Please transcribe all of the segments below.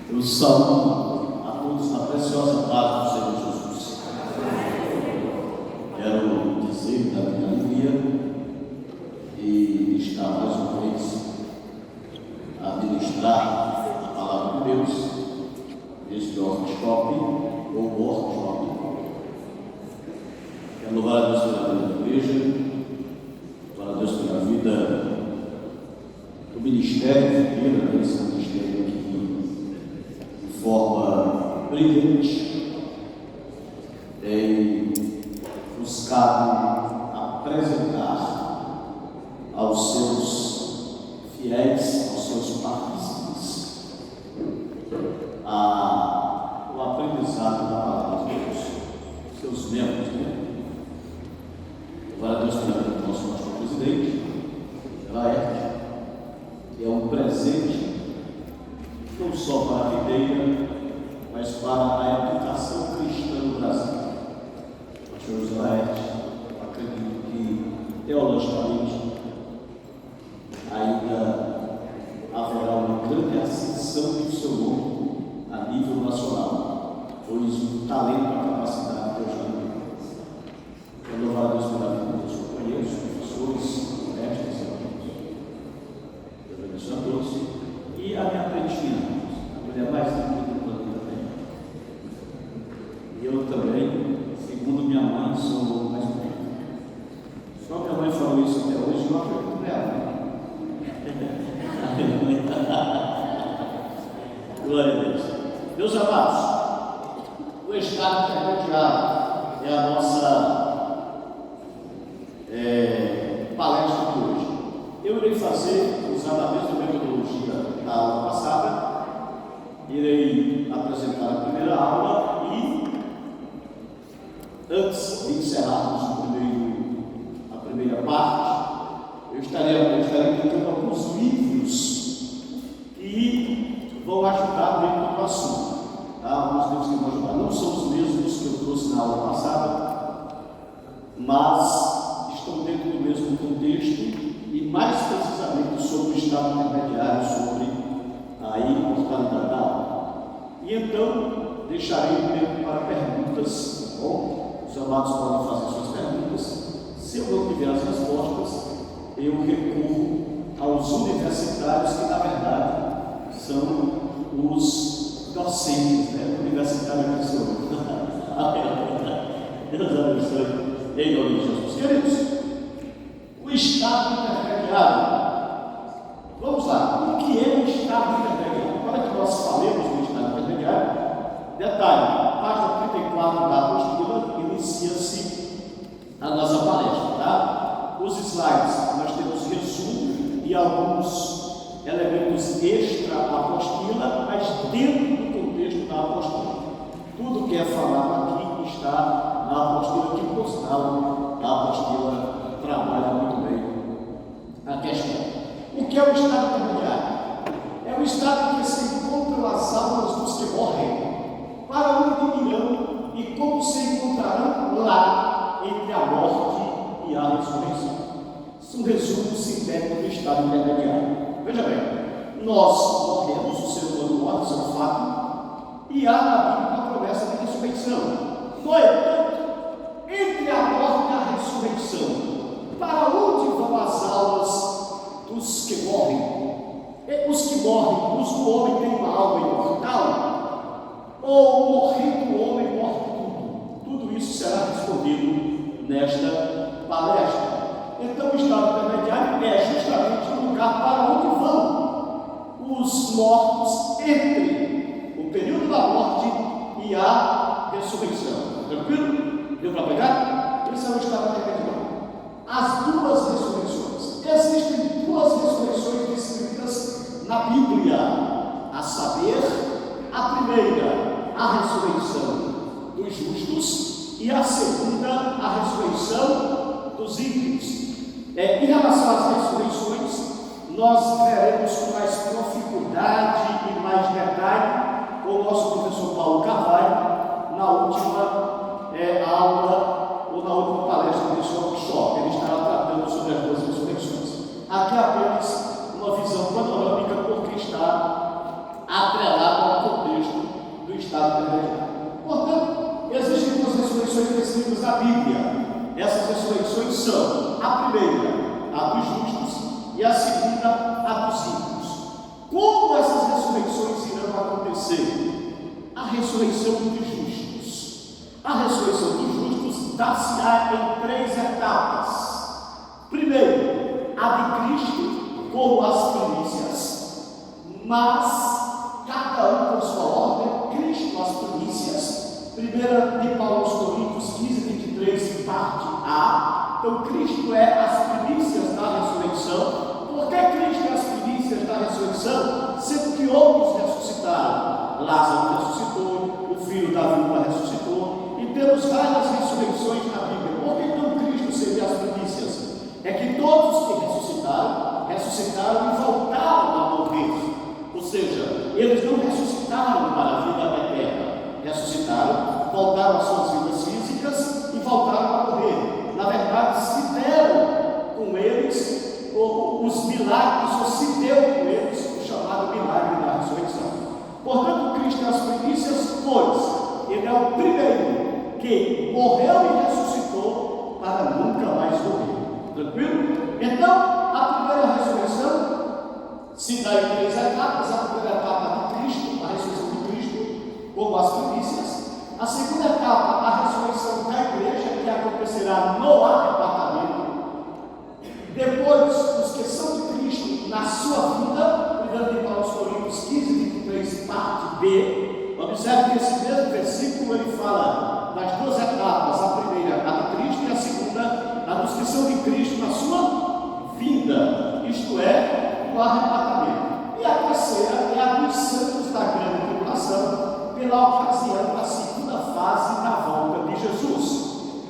Eu saúdo a todos na preciosa paz do Senhor Jesus. Quero dizer da minha alegria e estar mais uma vez a ministrar a palavra de Deus neste workshop ou workshop. Quero louvar a Deus pela vida da igreja, louvar a Deus pela vida do ministério, esse ministério aqui de forma brilhante tem buscado apresentar aos seus fiéis, aos seus participantes, o aprendizado da palavra de Deus, seus membros, Louvar a Deus pela vida do nosso pastor presidente, Laerte, que é um presente não só para a videira, mas para a educação cristã no Brasil. Pastor José Laerte, acredito que teologicamente ainda haverá uma grande ascensão do seu nome a nível nacional, pois o talento, a capacidade que Deus já deu. Quero louvar a Deus pela vida dos companheiros, professores, mestres e amigos. Deus abençoe a todos. E a minha pretinha, a mulher mais linda do planeta Terra. E eu também, segundo minha mãe, sou o mais bonito. Só minha mãe falou isso até hoje, eu acredito nela. Glória a Deus. Meus amados, o estado intermediário é a nossa palestra de hoje. Eu irei fazer, usando a mesma metodologia da aula passada, irei apresentar a primeira aula e, antes de encerrarmos a primeira parte, eu estarei indicando alguns livros que vão ajudar dentro do assunto. Tá? Alguns livros que vão ajudar. Não são os mesmos que eu trouxe na aula passada, mas estão dentro do mesmo contexto e mais precisamente sobre o estado intermediário, sobre a imortalidade da alma. E então, deixarei o tempo para perguntas, tá bom? Os amados podem fazer suas perguntas. Se eu não tiver as respostas, eu recorro aos universitários, que na verdade são os docentes, universitário que sou. Deus abençoe, em nome de Jesus. Queridos, o estado intermediário. Vamos lá, o que é o estado intermediário? Para que nós falemos do estado intermediário, detalhe, página 34 da apostila, inicia-se a nossa palestra, tá? Os slides, nós temos resumo e alguns elementos extra apostila, mas dentro do contexto da apostila. Tudo que é falado aqui está na apostila, que por sinal a apostila trabalha muito bem a questão. O que é o estado intermediário? É o estado em que se encontram as almas dos que morrem, para onde irão e como se encontrarão lá entre a morte e a ressurreição. Isso é um resumo sintético do estado intermediário. Veja bem, nós morremos, o ser humano morre, isso é um fato, e há na Bíblia uma promessa de ressurreição. No entanto, entre a morte e a ressurreição, para onde vão as almas dos que morrem? Os que morrem, o homem tem uma alma imortal? Ou morrendo o homem morre tudo? Tudo isso será respondido nesta palestra. Então o estado intermediário é justamente o lugar para onde vão os mortos entre o período da morte e a ressurreição. Tranquilo? Deu para pegar? Esse é o estado intermediário. As duas ressurreições. Existem duas ressurreições descritas na Bíblia, a saber, a primeira, a ressurreição dos justos, e a segunda, a ressurreição dos ímpios. Em relação às ressurreições, nós veremos com mais profundidade e mais detalhe com o nosso professor Paulo Carvalho na última aula ou na última palestra desse workshop. Ele estará tratando sobre as duas ressurreições. Aqui apenas uma visão panorâmica, porque está atrelado ao na Bíblia. Essas ressurreições são: a primeira, a dos justos, e a segunda, a dos ímpios. Como essas ressurreições irão acontecer? A ressurreição dos justos. A ressurreição dos justos dá-se-á em 3 etapas. Primeiro, a de Cristo como as primícias, mas cada um por sua ordem. Cristo as primícias. Primeira de Paulo aos Coríntios 15:23, parte A. Então Cristo é as primícias da ressurreição. Por que Cristo é as primícias da ressurreição? Sendo que outros ressuscitaram. Lázaro ressuscitou, o filho da viúva ressuscitou, e temos várias ressurreições na Bíblia. Por que então Cristo seria as primícias? É que todos que ressuscitaram e voltaram a morrer. Ou seja, eles não ressuscitaram para a vida eterna. Ressuscitaram, voltaram às suas vidas físicas e voltaram a morrer. Na verdade, se deram com eles os milagres, ou se deu com eles o chamado milagre da ressurreição. Portanto, Cristo é as primícias, pois Ele é o primeiro que morreu e ressuscitou para nunca mais morrer. Tranquilo? Então, a primeira ressurreição se dá em 3 etapas. A primeira etapa de Cristo, a ressurreição de Cristo, como as primícias. A segunda etapa, a ressurreição da igreja, que acontecerá no arrebatamento. Depois, os que são de Cristo na sua vida, primeiro de Paulo aos Coríntios 15:23, parte B. Observe que esse mesmo versículo ele fala das 2 etapas: a primeira, a de Cristo, e a segunda, a dos que são de Cristo na sua vinda, isto é, o arrebatamento. E a terceira é a dos santos da grande tribulação, pela ocasião da segunda fase da volta de Jesus.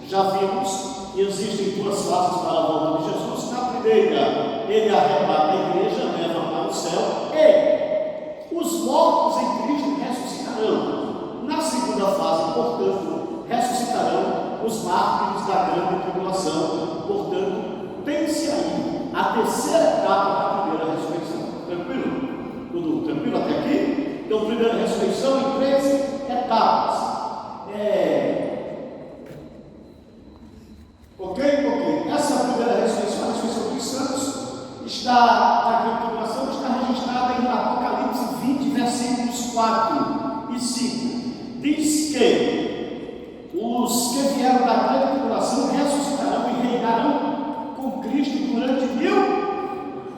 Já vimos que existem 2 fases para a volta de Jesus. Na primeira, ele arrebata a igreja, leva para o céu, e os mortos em Cristo ressuscitarão. Na segunda fase, portanto, ressuscitarão os mártires da grande tribulação. Portanto, pense aí, a terceira etapa da primeira ressurreição. Tranquilo? Tudo tranquilo até aqui? Então, primeira ressurreição em 3 etapas. Ok? Essa primeira ressurreição, a ressurreição dos santos, da grande tribulação, está registrada em Apocalipse 20, versículos 4 e 5. Diz que os que vieram da grande tribulação ressuscitarão e reinarão com Cristo durante 1000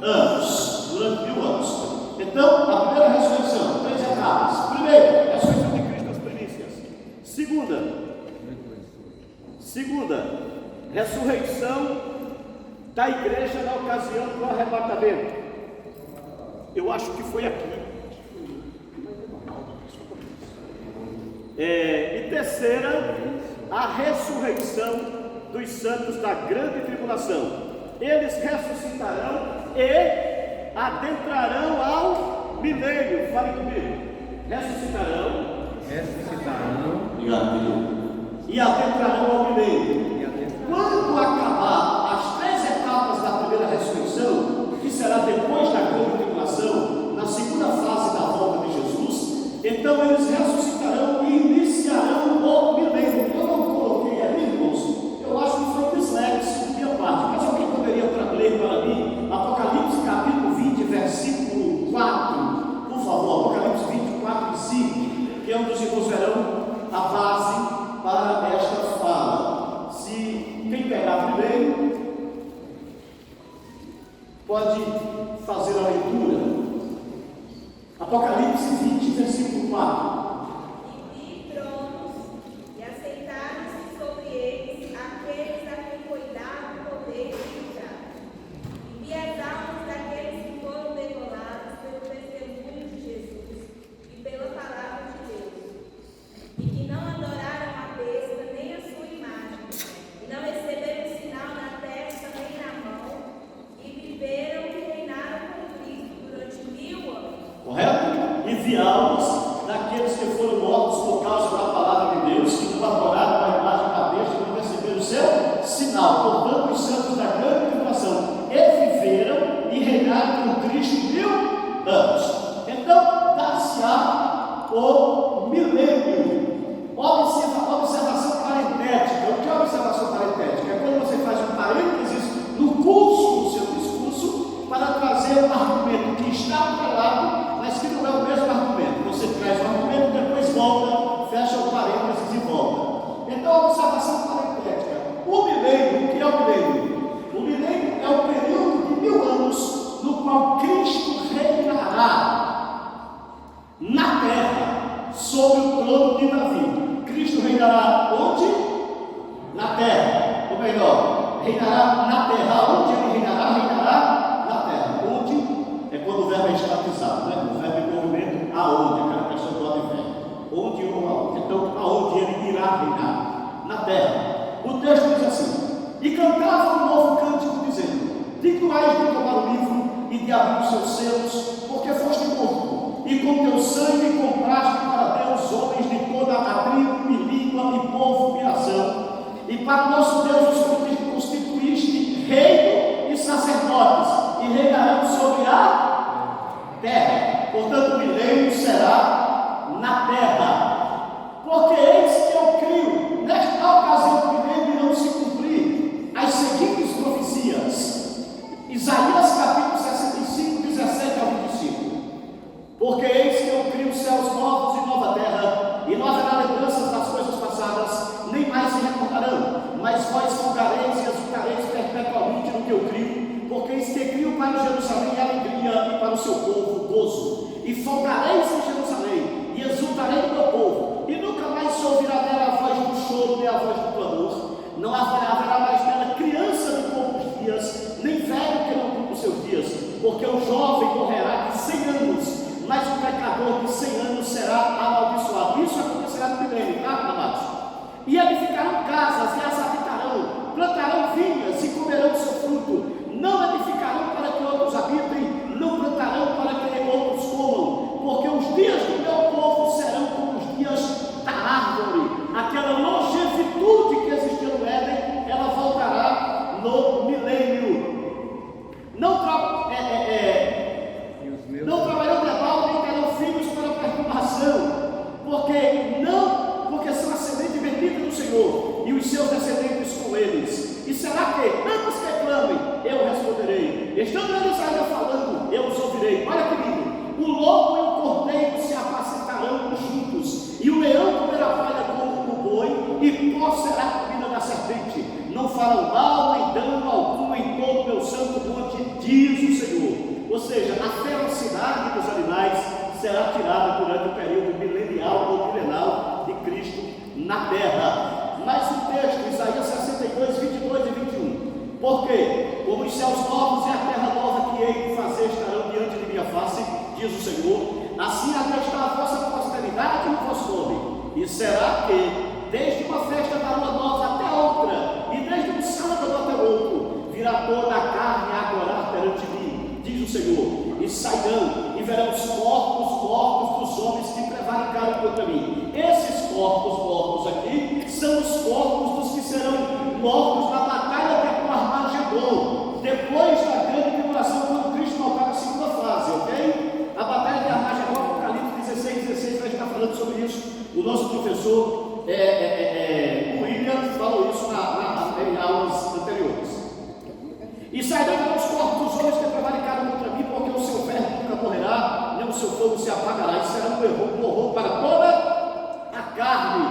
anos. Durante 1000 anos. Então, a primeira ressurreição, 3 etapas. Primeiro, ressurreição de Cristo às primícias. Segunda, ressurreição da igreja na ocasião do arrebatamento. Eu acho que foi aqui. E terceira, a ressurreição dos santos da grande tribulação. Eles ressuscitarão e adentrarão ao milênio. Fale comigo. Ressuscitarão. Obrigado, querido. E adentrarão ao milênio. Quando acabar as 3 etapas da primeira ressurreição, que será depois da grande tribulação, na segunda fase da volta de Jesus, então eles ressuscitarão e iniciarão o milênio. Eu não coloquei ali, irmãos, eu acho que foi dislexo de minha parte, mas alguém poderia ler para mim Apocalipse capítulo 20, versículo 4, por favor, Apocalipse 24 e 5, que é onde os irmãos verão a base para esta fala. Se quem pegar primeiro pode fazer a leitura. Apocalipse 20, versículo 4. E vi tronos, e aceitaram-se sobre eles aqueles a quem foi dado o poder de julgar. E vi as almas daqueles que foram degolados pelo testemunho de Jesus e pela palavra de Deus, e que não adoraram a besta nem a sua imagem, e não receberam sinal na testa nem na mão, e viveram e reinaram com Cristo durante 1000 anos. Correto? E vi almas daqueles que foram mortos por causa da palavra de Deus, que não adoraram a imagem da besta e não receberam o seu sinal. Portanto, os santos da grande tribulação viveram e reinaram com Cristo 1000 anos. Então, dá-se-á o milênio. Observação parentética. O que é observação abrir os seus selos, porque foste morto, e com teu sangue compraste para Deus homens de toda a tribo, e língua, e povo, e nação. E para o nosso Deus os constituíste reino e sacerdotes, e reinarão sobre a terra. Portanto, o milênio será na terra. Porque eis que eu crio, nesta ocasião do milênio irão se cumprir as seguintes profecias. Isaías capítulo 65, 17 ao 25. Porque eis que eu crio céus novos e nova terra, e não haverá lembranças das coisas passadas, nem mais se recordarão, mas vós folgareis e exultareis perpetuamente no que eu crio, porque eis que crio para Jerusalém alegria e para o seu povo gozo, e folgareis em Jerusalém, e exultarei no meu povo, e nunca mais se ouvirá dela a voz do choro, nem a voz do clamor, não haverá mais dela criança de poucos dias, nem velho que não cumpra os seus dias, porque o jovem morrerá de 100 anos, mas o pecador de 100 anos será amaldiçoado. Isso acontecerá no milênio, tá, amados? E edificarão casas e as habitarão, plantarão vinhas e comerão o seu fruto, não edificarão para que outros habitem, não plantarão para que outros comam, porque os dias do meu povo serão como os dias da árvore. Aquela longevidade que existiu no Éden, ela voltará no milênio. Não trabalhou de mal, nem terão filhos para perturbação, porque são a semente bendita do Senhor, e os seus descendentes com eles. E será que, antes que clamem, eu responderei? Estando eles ainda falando, eu os ouvirei. Olha que lindo: o lobo e o cordeiro se apacentarão juntos, e o leão comerá palha como o boi, e pó será a comida da serpente. Não farão mal nem dano algum em todo o meu santo monte, diz o Senhor. Ou seja, a ferocidade dos animais será tirada durante o período milenial ou milenal de Cristo na terra. Mais um texto, Isaías 62, 22 e 21. Porque, como os céus novos e a terra nova que hei de fazer estarão diante de minha face, diz o Senhor, assim até está a vossa posteridade e o vosso nome. E será que, desde uma festa da lua nova até outra, e desde um sábado até outro, virá toda a carne a adorar perante mim, diz o Senhor, e sairão e verão os corpos mortos dos homens que prevaricaram contra mim. Esses corpos mortos aqui são os corpos dos que serão mortos na batalha de Armagedon, depois da grande tribulação, quando Cristo voltar na segunda fase, ok? A batalha de Armagedon, Apocalipse 16 vai estar falando sobre isso. O nosso professor William falou isso em aulas anteriores. E sairão os corpos dos homens que prevaricaram contra mim, porque o seu ferro nunca morrerá, nem o seu fogo se apagará, e será um horror para toda a carne.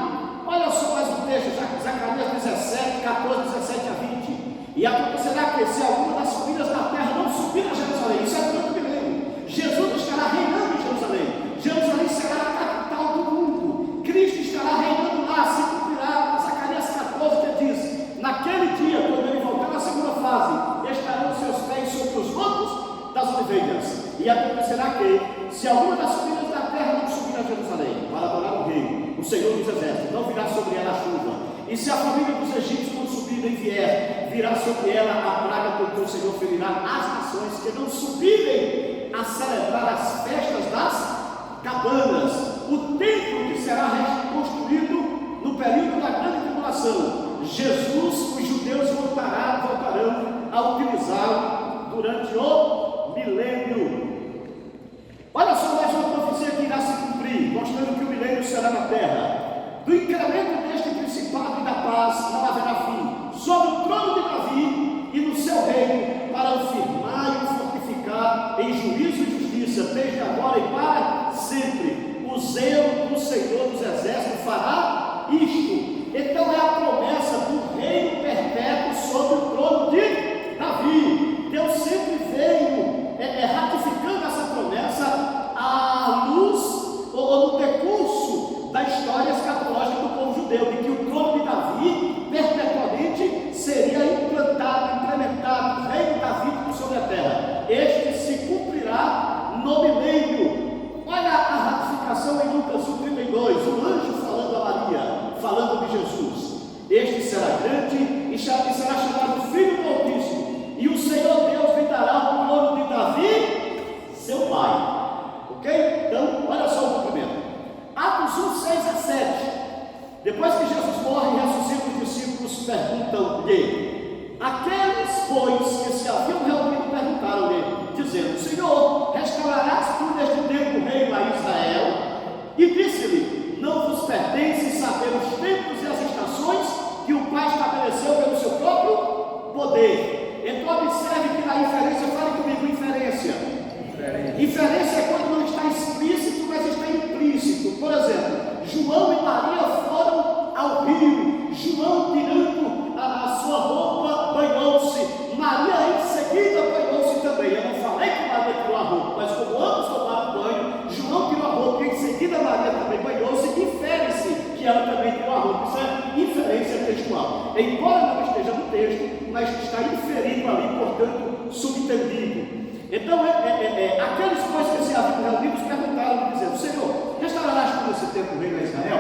Olha só mais um texto, Zacarias 17, 14, 17 a 20. E acontecerá que, se alguma das famílias da terra não subir a Jerusalém, isso é durante o milênio, Jesus estará reinando em Jerusalém. Jerusalém será a capital do mundo. Cristo estará reinando lá, se cumprirá Zacarias 14, que diz: naquele dia, quando ele voltar na segunda fase, estarão seus pés sobre os montes das oliveiras. E acontecerá que, se alguma das famílias da terra não subir a Jerusalém para adorar o rei, o Senhor dos exércitos, não virá sobre ela a chuva. E se a família dos egípcios não subir nem vier, virá sobre ela a praga com que o Senhor ferirá as nações que não subirem a celebrar as festas das cabanas. O templo que será reconstruído no período da grande tribulação, Jesus, os judeus voltarão a utilizá-lo durante o milênio. Olha só mais uma profecia que irá se cumprir, mostrando que o milênio será na terra. Do incremento deste principado e da paz não haverá fim, sobre o trono de Davi e no seu reino, para o firmar e o fortificar em juízo e justiça, desde agora e para sempre. O zelo do Senhor dos exércitos fará isto. Então é a promessa do reino perpétuo sobre o trono de Davi. Deus sempre veio ratificando essa promessa à luz ou no decurso da história escatológica do povo judeu, de que o trono de Davi perpetuamente Então, aqueles pois que se haviam reunidos perguntaram, dizendo: Senhor, restaurarás por esse tempo o reino a Israel?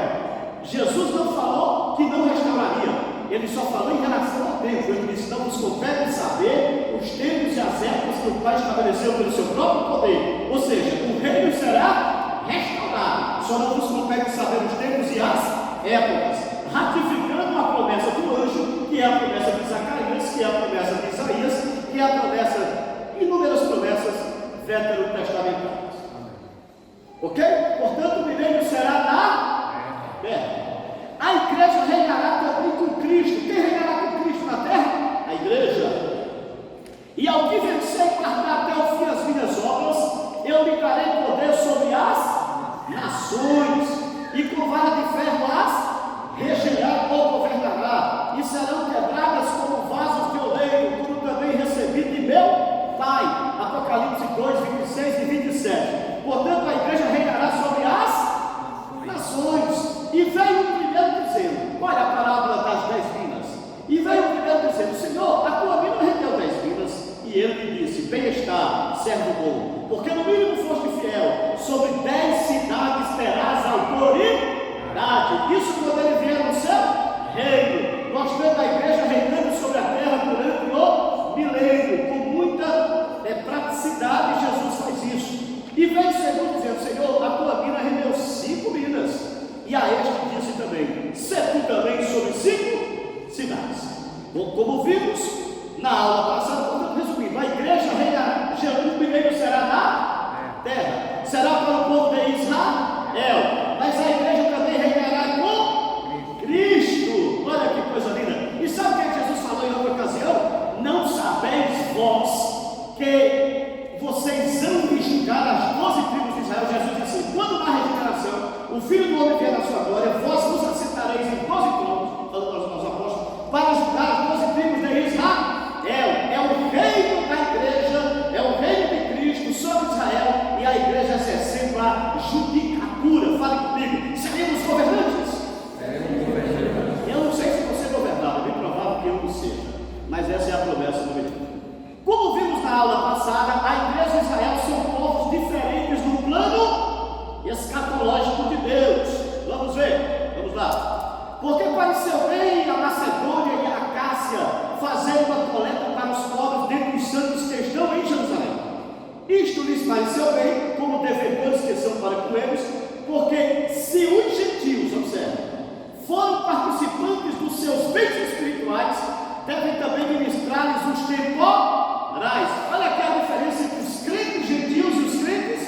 Jesus não falou que não restauraria, ele só falou em relação ao tempo. Ele disse: não nos compete saber os tempos e as épocas que o Pai estabeleceu pelo seu próprio poder. Ou seja, o reino será restaurado, só não nos compete saber os tempos e as épocas, ratificando a promessa do anjo, que é a promessa de Zacarias, que é a promessa de Isaías, que é a promessa, inúmeras promessas veterotestamentárias. Ok? Portanto, o milênio será na terra. A igreja reinará também com Cristo. Quem reinará com Cristo na terra? A igreja. E ao que vencer e guardar até o fim as minhas obras, eu lhe darei poder sobre as nações, e com vara de ferro as regerá ou governará, e serão quebradas como vasos de oleiro, como também recebi de meu Pai. Apocalipse 2, 26 e 27. Portanto, a igreja reinará sobre as nações. E veio o primeiro dizendo, olha a parábola das 10 minas, e veio o primeiro dizendo: Senhor, a tua mina rendeu 10 minas. E ele lhe disse: bem está, servo bom, porque no mínimo foste fiel, sobre 10 cidades terás autoridade. Isso quando ele vier no seu reino, mostrando a igreja reinando sobre a terra durante o milênio, com muita praticidade. Jesus faz isso. E vem o segundo dizendo: Senhor, a tua mina rendeu 5 minas. E a este disse também: se tu também sobre 5 cidades. Como vimos na aula passada, portanto, resumindo, a igreja reinará, o milênio será na terra, será para o povo de Israel, mas a igreja também reinará com Cristo. Olha que coisa linda. E sabe o que Jesus falou em outra ocasião? Não sabeis vós que vocês hão de julgar as 12 tribos de Israel. Jesus disse assim: quando na regeneração o Filho do Homem vier na sua glória, vós vos assentareis em 12 tronos, falando aos apóstolos, para julgar as 12 tribos de Israel. É o reino da igreja, é o reino de Cristo sobre Israel, e a igreja exercendo a judicatura. Fale comigo: seremos governantes? Eu não sei se você é governado, é bem provável que eu não seja, mas essa é a promessa do milênio. Como vimos na aula passada, a igreja e Israel são povos diferentes no plano escatológico de Deus. Vamos ver, vamos lá. Porque pareceu bem a Macedônia e a Acácia fazer uma coleta para os pobres dentre os santos que estão em Jerusalém. Isto lhes pareceu bem, como devedores que são para com eles, porque se os gentios, observe, foram participantes dos seus bens espirituais, devem também ministrar-lhes os temporais. Olha aqui a diferença entre os crentes gentios e os crentes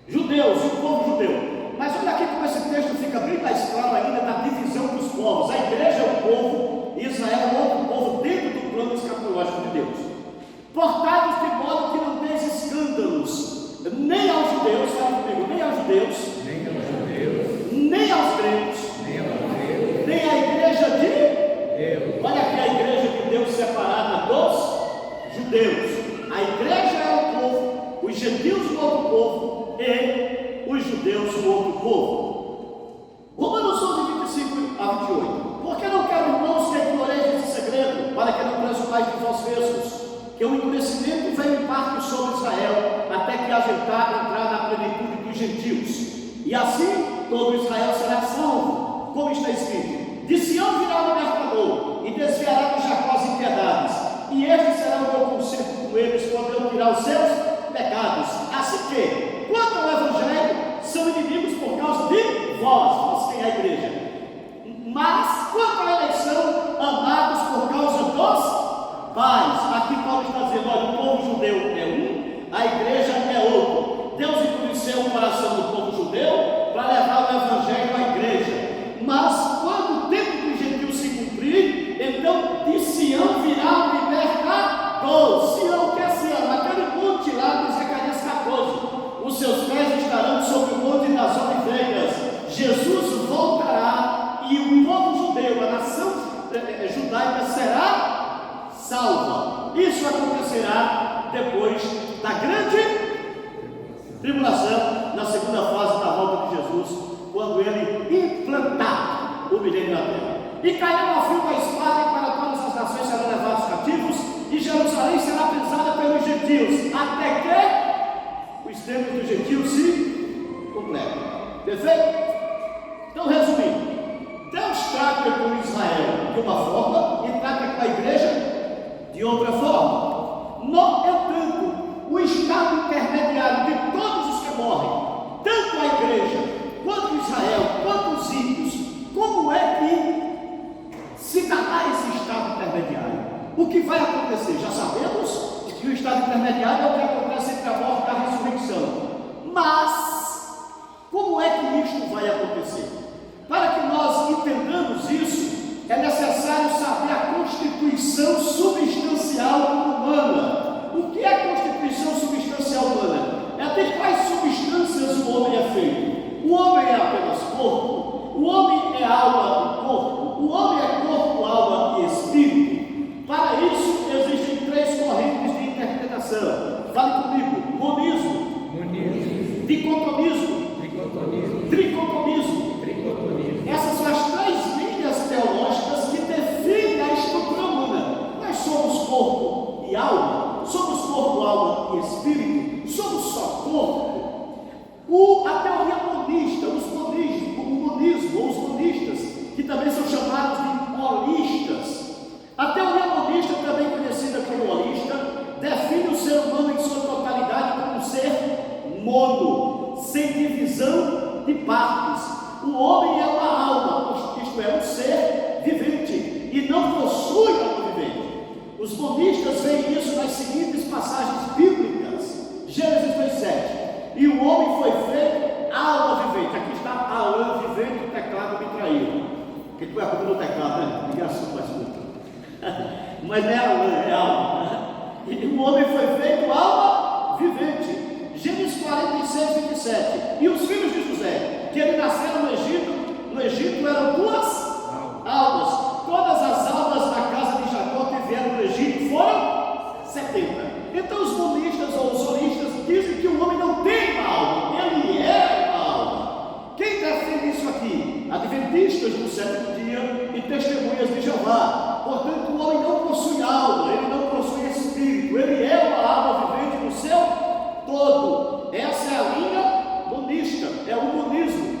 judeus, e o povo judeu. Mas olha aqui como esse texto fica bem mais claro ainda da divisão dos povos. A igreja é um povo, e Israel é outro povo dentro do plano escatológico de Deus. Portados de modo que não deis escândalos, nem aos judeus, fala comigo, nem aos judeus, nem aos gregos, nem à igreja de Deus. Olha aqui a igreja de Deus separada dos judeus. A igreja é um povo, os gentios um outro povo, e os judeus um outro povo. Romanos 11, 25 a 28. Porque não quero, irmãos, que ignoreis esse segredo, para que não presumais de vós mesmos, que o endurecimento veio em parte sobre Israel, até que haja entrar na plenitude dos gentios. E assim todo Israel será salvo, como está escrito: de Sião virá o libertador, e desviará de Jacó as impiedades, e este será o meu conserto com eles, quando eu tirar os seus pecados. Assim que, quanto ao Evangelho, são inimigos por causa de vós, quem é a igreja. Mas, quanto à eleição, amados por causa dos pais. Aqui Paulo está dizendo: olha, o povo judeu é um, a igreja é outro. Deus endureceu o coração do povo judeu para levar o Evangelho à igreja. Mas, quando o tempo dos gentios se cumprir, então de Sião virá o libertador. Sião, que é Sião? Aquele monte lá de Zacarias 14. Os seus pés estarão sobre o monte das oliveiras. Jesus voltará e o povo judeu, a nação judaica, será salva. Isso acontecerá depois da grande tribulação, na segunda fase da volta de Jesus, quando ele implantar o milênio na terra. E cairá a fio da espada, e para todas as nações serão levados cativos, e Jerusalém será pisada pelos gentios. gentios, até que os tempos dos gentios se completem. Perfeito? Então, resumindo, Deus trata com Israel de uma forma e trata com a igreja de outra forma. No entanto, o estado intermediário de todos os que morrem, tanto a igreja, quanto Israel, quanto os ímpios, como é que se dará esse estado intermediário? O que vai acontecer? Já sabemos que o estado intermediário é o que acontece entre a morte e a ressurreição. Mas, como é que isto vai acontecer? Para que nós entendamos isso, é necessário saber a constituição substancial humana. O que é a constituição substancial humana? É de quais substâncias o homem é feito. O homem é apenas corpo, o homem é alma e corpo, o homem é corpo, alma e espírito. Para isso existem três correntes de interpretação. Fale comigo: monismo, dicotomismo, tricotomismo. Essas são as três linhas teológicas que definem a estrutura humana. Nós somos corpo e alma, somos corpo, alma e espírito, somos só corpo. A teoria monista, o monismo, ou os monistas, que também são chamados de holistas. A teoria monista, também conhecida como holista, define o ser humano em sua totalidade como um ser mono, sem divisão de partes. O homem é uma alma, isto é, um ser vivente, e não possui alma vivente. Os monistas veem isso nas seguintes passagens bíblicas. Gênesis 2:7. E o homem foi feito alma vivente. Aqui está a alma vivente, o teclado me traiu. Porque tu é a culpa do teclado, né? Ligação mais curta. Mas não é alma, é alma. E o homem foi feito alma vivente. Gênesis 46:27. E os filhos de José, que ele nasceram no Egito eram duas almas. Todas as almas da casa de Jacó que vieram do Egito foram 70. Então os monistas ou os solistas dizem que o homem não tem uma alma, ele é uma alma. Quem defende isso aqui? Adventistas do sétimo dia e testemunhas de Jeová. Portanto, o homem não possui alma, ele não possui espírito, ele é uma alma vivente no seu todo. Essa é a linha monista, é o monismo.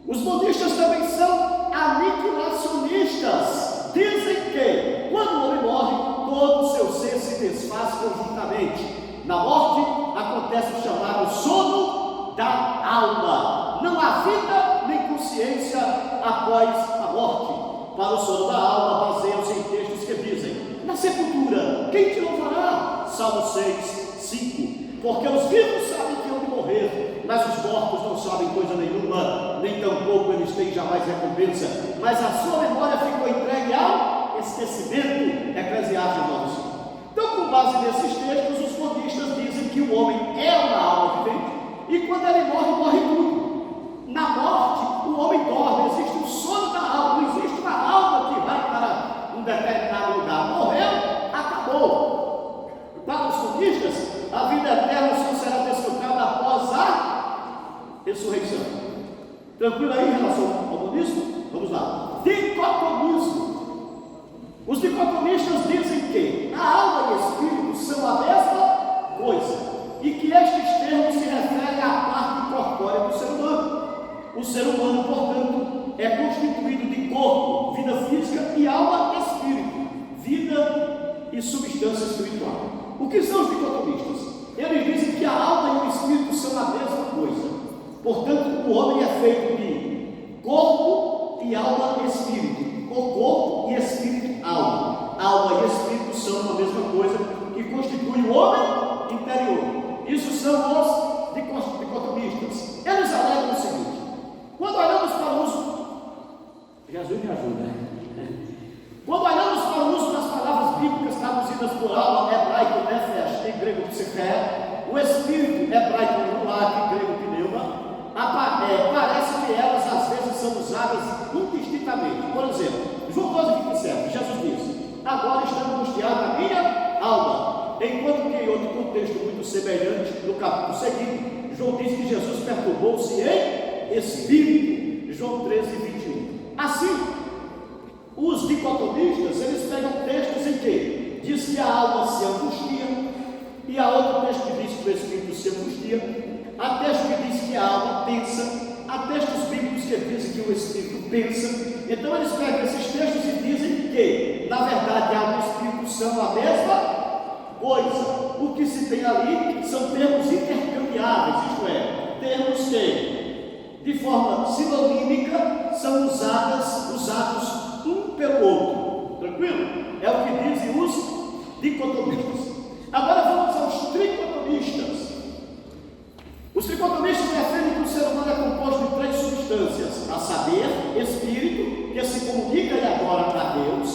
Os monistas também são aniquilacionistas. Dizem que quando o homem morre, todo o seu ser se desfaz conjuntamente. Na morte acontece o chamado sono da alma. Não há vida nem consciência após a morte. Para o sono da alma baseiam-se em textos que dizem: na sepultura, quem te louvará? Salmo 6:5. Porque os vivos sabem que hão de morrer, mas os mortos não sabem coisa nenhuma, nem tampouco eles têm jamais recompensa, mas a sua memória ficou entregue ao esquecimento. Eclesiastes 9:5. Então, com base nesses textos, os monistas dizem que o homem é uma alma vivente, e quando ele morre, morre tudo. Na morte, o homem dorme, existe um sono da alma, não existe uma alma que vai para um determinado lugar. Morreu, acabou. Para os monistas, a vida eterna só será desfrutada após a ressurreição. Tranquilo aí em relação ao monismo? Vamos lá. Dicotomismo. Os dicotomistas dizem que a alma e o espírito são a mesma coisa e que estes termos se referem à parte corpórea do ser humano. O ser humano, portanto, é constituído de corpo, vida física, e alma e espírito, vida e substância espiritual. O que são os dicotomistas? Eles dizem que a alma e o espírito são a mesma coisa. Portanto, o homem é feito de corpo e alma e espírito, ou corpo e espírito, alma. Alma e espírito são a mesma coisa que constitui o homem interior. Isso são os dicotomistas. Eles alegam o seguinte: quando olhamos para o uso, Jesus me ajuda, né? Quando olhamos para o uso das palavras bíblicas traduzidas por alma, hebraico, nefesh, em grego psiché, o espírito, hebraico, ruach, em grego pneuma, parece que elas às vezes são usadas indistintamente. Por exemplo, João 12:27, Jesus diz: agora está angustiada a minha alma. Enquanto que em outro contexto muito semelhante, no capítulo seguinte, João diz que Jesus perturbou-se em espírito. João 13:21. Assim, os dicotomistas, eles pegam textos em que diz que a alma se angustia, E há outro texto que diz que o Espírito se angustia, há texto que diz que a alma pensa, há textos bíblicos que dizem que o Espírito pensa. Então eles pegam esses textos e dizem que, na verdade, alma e Espírito são a mesma coisa. O que se tem ali são termos intercambiáveis, isto é, termos que, de forma sinonímica, são usados um pelo outro. Tranquilo? É o que dizem os dicotomistas. Agora vamos aos tricotomistas. Os tricotomistas defendem que o ser humano é composto de 3 substâncias: a saber, espírito, que se comunica e adora a Deus;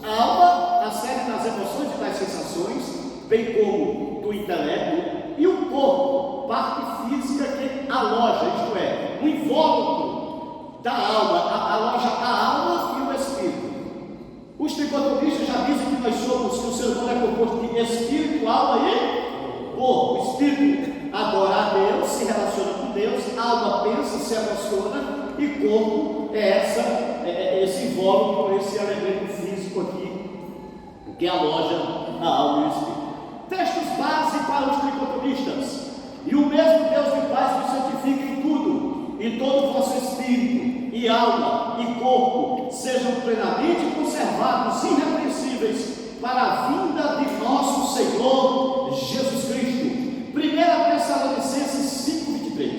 alma, a sede das emoções e das sensações, bem como do intelecto; e o corpo, parte física que aloja, isto é, o invólucro da alma, aloja a alma e o espírito. Os tricotomistas já dizem que que o ser humano é composto de espírito, alma e corpo. O espírito adora a Deus, se relaciona com Deus; a alma pensa, se emociona; e corpo é esse invólucro, esse elemento físico aqui que aloja a alma e o espírito. Textos base para os tricotomistas: e o mesmo Deus de paz vos santifica em tudo, e todo o vosso espírito, e alma, e corpo sejam plenamente conservados, irrepreensíveis, para a vinda de nosso Senhor Jesus Cristo. 1 Tessalonicenses 5:23.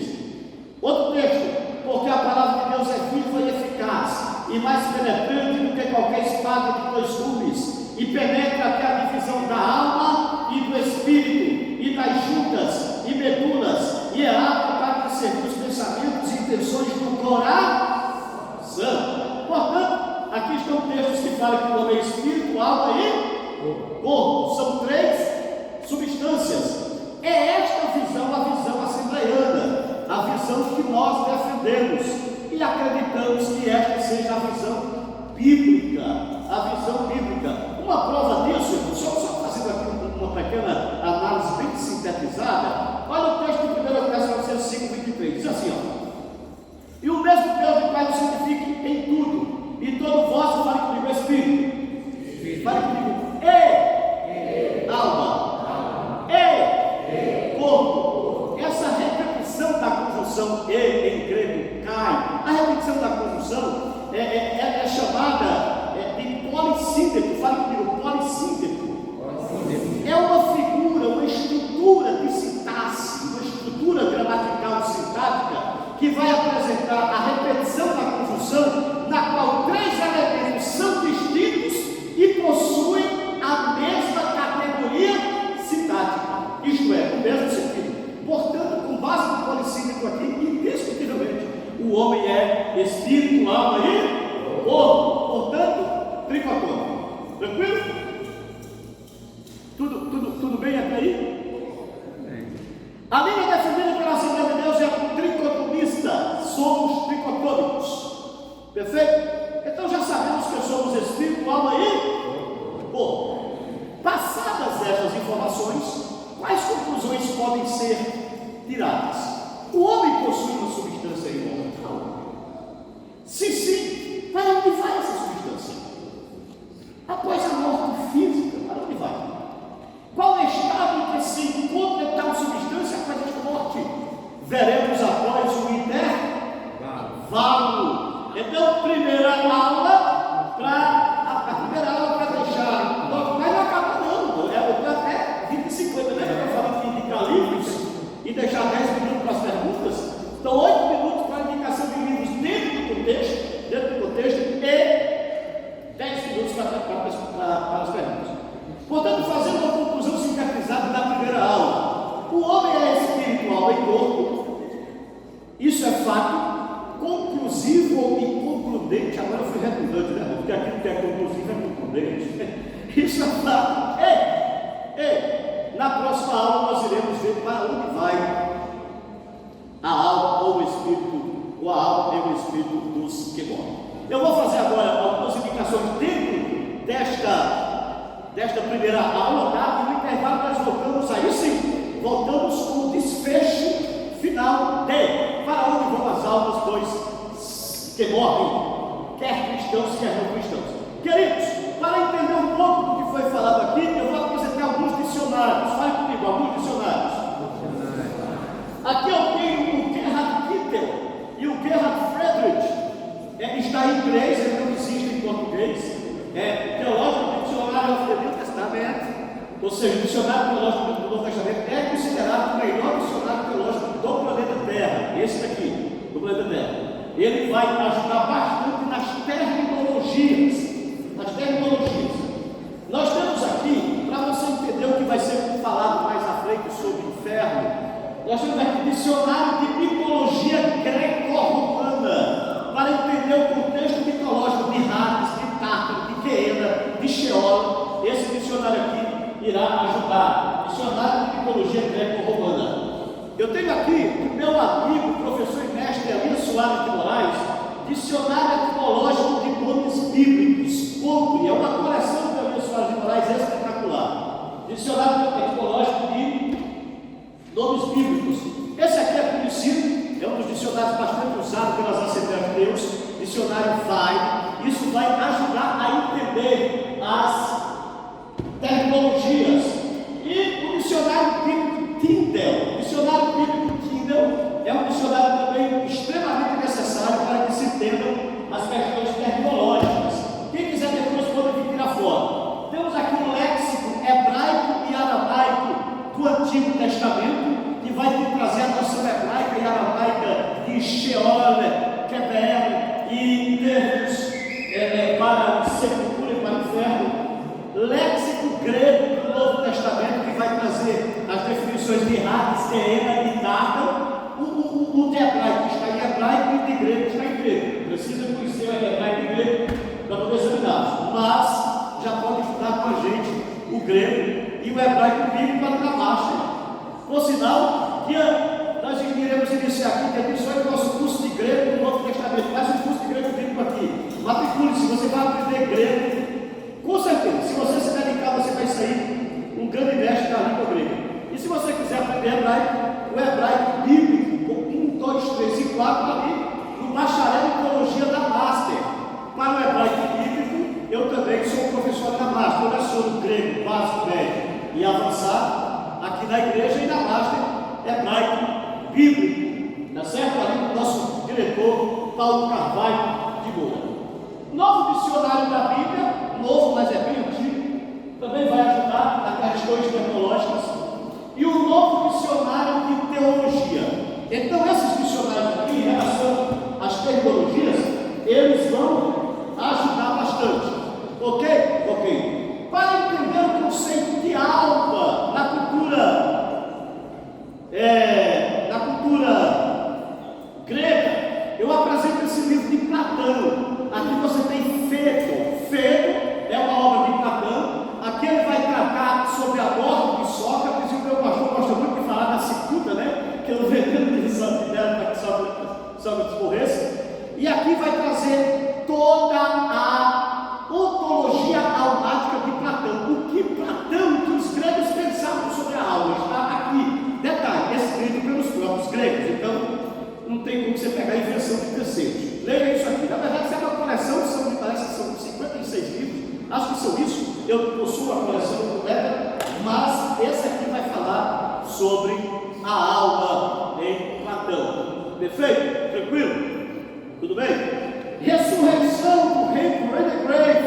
Outro texto: porque a palavra de Deus é viva e eficaz, e mais penetrante do que qualquer espada de 2 gumes, e penetra até a divisão da alma e do espírito, e das juntas e medulas, e é apta para discernir os pensamentos e intenções do coração. Portanto, aqui estão textos que falam que o homem é espírito, alma e corpo. São 3 substâncias. É esta visão, a visão assembleiana, a visão que nós defendemos, e acreditamos que esta seja a visão bíblica. A visão bíblica. Uma prova disso, só fazendo aqui uma pequena análise bem sintetizada. Olha o texto de 1 Tessalonicenses 5:23, diz assim: e o mesmo Deus de Pai nos santifique em tudo, e todo vosso, fale comigo, espírito, fale comigo, alma, corpo. Essa repetição da conjunção e em grego cai. A repetição da conjunção é chamada de polissínteto. Fale comigo, polissínteto. É uma figura, uma estrutura de sintaxe, uma estrutura gramatical sintática que vai apresentar a repetição da conjunção, na qual 3 elementos são distintos e possuem a mesma categoria sintática, isto é, o mesmo sentido. Portanto, com base no polissímbico aqui, indiscutivelmente, o homem é espírito, alma e corpo. Portanto, tricotômico. Tranquilo? Tudo bem até aí? A linha defendida pela Assembleia de Deus é tricotomista. Somos tricotômicos. Perfeito? Então já sabemos que somos espírito, alma e corpo. Passadas estas informações, quais conclusões podem ser tiradas? O homem possui uma substância imortal? Se sim, para onde vai essa substância? Após a morte física, para onde vai? Qual é o estado em que se encontra tal substância após esta morte? Veremos após o intervalo. Então, primeira aula para deixar. Mas não acaba não, até 20 e 50, né? Eu falei de indicar livros e deixar 10 minutos para as perguntas. Então, 8 minutos para a indicação de livros dentro do contexto e 10 minutos para as perguntas. Portanto, fazendo uma conclusão sintetizada da primeira aula: o homem é espírito, alma e corpo. Isso é fato conclusivo e concludente. Agora eu fui redundante, né? Porque aquilo que é conclusivo é concludente. Isso é fato. Na próxima aula nós iremos ver para onde vai a alma ou o espírito, ou a alma e o espírito dos que morrem. Eu vou fazer agora algumas indicações dentro desta primeira aula, tá? E no intervalo nós voltamos aí sim, voltamos com o desfecho final de para onde vão as almas dos que morrem, quer cristãos, quer não cristãos. Queridos, para entender um pouco do que foi falado aqui, eu vou apresentar alguns dicionários. Fale comigo, alguns ele vai ajudar bastante nas terminologias. Nós temos aqui, para você entender o que vai ser falado mais à frente sobre o inferno, nós temos aqui dicionário de mitologia greco-romana, para entender o contexto mitológico de Hades, de Tártaro, de Queena, de Sheol. Esse dicionário aqui irá ajudar. Dicionário de mitologia greco-romana. Eu tenho aqui o meu amigo, professor e mestre Elias Soares de Moraes, dicionário etimológico de nomes bíblicos. Compre, é uma coleção de Elias Soares de Moraes espetacular. Dicionário etimológico de nomes bíblicos. Esse aqui é conhecido, é um dos dicionários bastante usados pelas Assembleias de Deus, dicionário VAI. Isso vai ajudar a entender as terminologias. E o dicionário bíblico Tyndale. O dicionário bíblico Tyndale é um dicionário também extremamente necessário para que se entendam as questões terminológicas. Quem quiser depois pode vir tirar foto. Temos aqui um léxico hebraico e aramaico do Antigo Testamento, que vai te trazer a noção hebraica e aramaica de Sheol, Keber e termos para sepultura e para o inferno. Léxico grego do Novo Testamento, que vai trazer as definições de Hades, Queena e Tártaro. O de hebraico está em hebraico e de grego está em grego. Precisa conhecer o hebraico e grego para poder examinar, mas já pode estudar com a gente o grego e o hebraico bíblico para dar marcha. Por sinal, que nós iremos iniciar aqui, tem o nosso curso de grego no Novo Testamento. Faz um curso de grego bíblico aqui. Matricule-se, você vai aprender grego. Com certeza, se você se dedicar, você vai sair um grande mestre da língua grega. E se você quiser aprender hebraico, o hebraico bíblico, 1, 2, 3 e 4, ali, no bacharel em teologia da Master. Para o hebraico bíblico, eu também sou professor da Master. Eu sou do grego, básico, médio e avançado, aqui na igreja e na Master, hebraico bíblico. Tá certo? Ali o nosso diretor, Paulo Carvalho de Moura. Novo dicionário da Bíblia, novo, mas é bem antigo, também vai ajudar nas questões tecnológicas. E o novo dicionário de teologia. Então, esses dicionários aqui, em relação às terminologias, eles vão ajudar bastante. Ok? Ok. Para entender o conceito de alma na cultura grega, eu apresento esse livro de Platão. Aqui você tem Fedro. Fedro é uma obra de Platão. Aqui ele vai tratar sobre a morte de Sócrates, e o meu pastor gosta muito de falar da cicuta, né? Que é o veneno de deram para que Sócrates morresse. E aqui vai trazer toda a ontologia almática de Platão. O que Platão, que os gregos pensavam sobre a alma, está aqui. Detalhe, escrito pelos próprios gregos. Então, não tem como você pegar a invenção de terceiros. Leia isso aqui. Na verdade, isso é uma coleção, me parece que são 56 livros. Acho que são isso. Eu possuo a coleção completa, mas esse aqui vai falar sobre a alma em Platão. Perfeito? Tranquilo? Tudo bem? Ressurreição do rei the grave.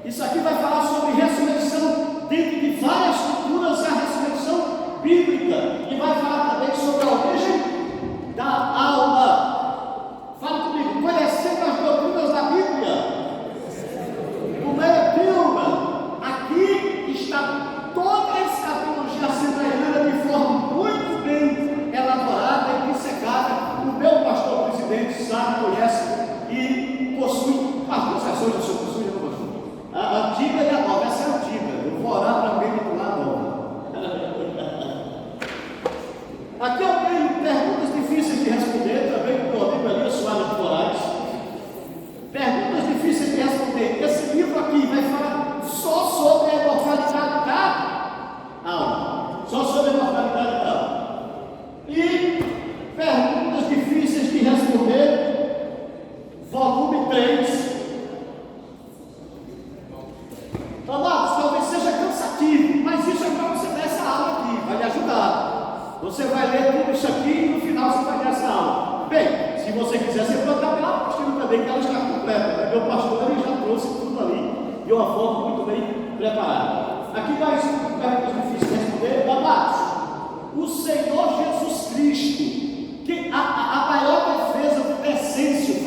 Isso aqui vai falar sobre ressurreição dentro de várias culturas, a ressurreição bíblica. E vai falar também sobre a origem da alma. Fala comigo, conhecendo as doutrinas da Bíblia. Primeira Pilma, aqui está toda a escatologia assembleiana de forma muito bem elaborada e dissecada. O meu pastor presidente sabe, conhece e possui as duas versões do seu possui, não possui. A antiga e a nova, essa é a antiga. Eu vou orar para alguém do lado nova. Aqui eu tenho perguntas difíceis de responder, também com o meu amigo Elias Soares de Moraes. Perguntas difíceis de responder. Esse livro aqui vai falar só sobre a imortalidade da alma. Só sobre a imortalidade da alma. E perguntas difíceis de responder, volume 3. Amados, talvez seja cansativo, mas isso é para você dar essa aula aqui, vai lhe ajudar. Você vai ler tudo isso aqui e no final você vai ter essa aula. Bem, se você quiser, você pode dar pela apostila também, que ela está completa. Meu pastor ele já trouxe tudo ali de uma forma muito bem preparada. Aqui vai perguntas difíceis de responder. Amados, o Senhor Jesus Cristo, que a maior defesa do decêncio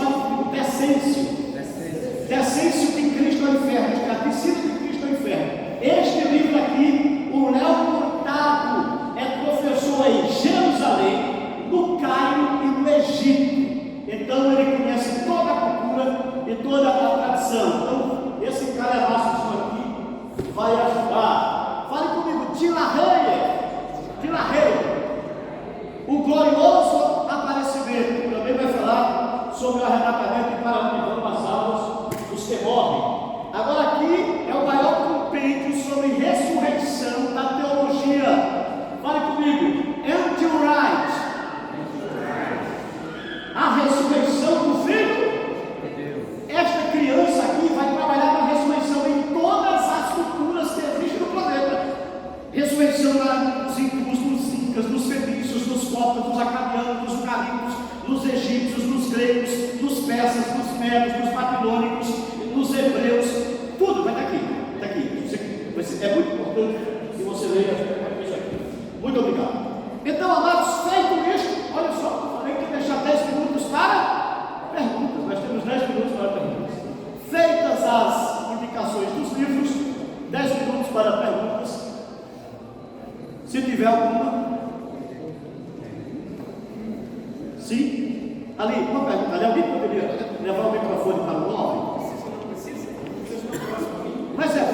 O glorioso aparecimento também vai falar sobre o arrebatamento e para onde vão as almas dos que morrem. Agora aqui é o maior compêndio sobre ressurreição da teologia. Fale comigo. Andrew Wright. A ressurreição do Filho. Esta criança aqui vai trabalhar na ressurreição em todas as culturas que existem no planeta. Ressurreição nos hindus, nos incas, nos fenícios, nos coptas, nos acadianos, nos ugarínicos, nos egípcios, nos gregos, nos persas, nos medos, nos babilônicos, nos hebreus. Tudo vai estar aqui. Está aqui. É muito importante que você leia isso aqui. Muito obrigado. Então, amados, feito isto, olha só, eu falei que ia deixar 10 minutos para perguntas. Nós temos 10 minutos para perguntas. Feitas as indicações dos livros, 10 minutos para perguntas. Se tiver alguma. Sim? Ali, uma pergunta. Ali, alguém poderia levar o microfone para o homem? Mas para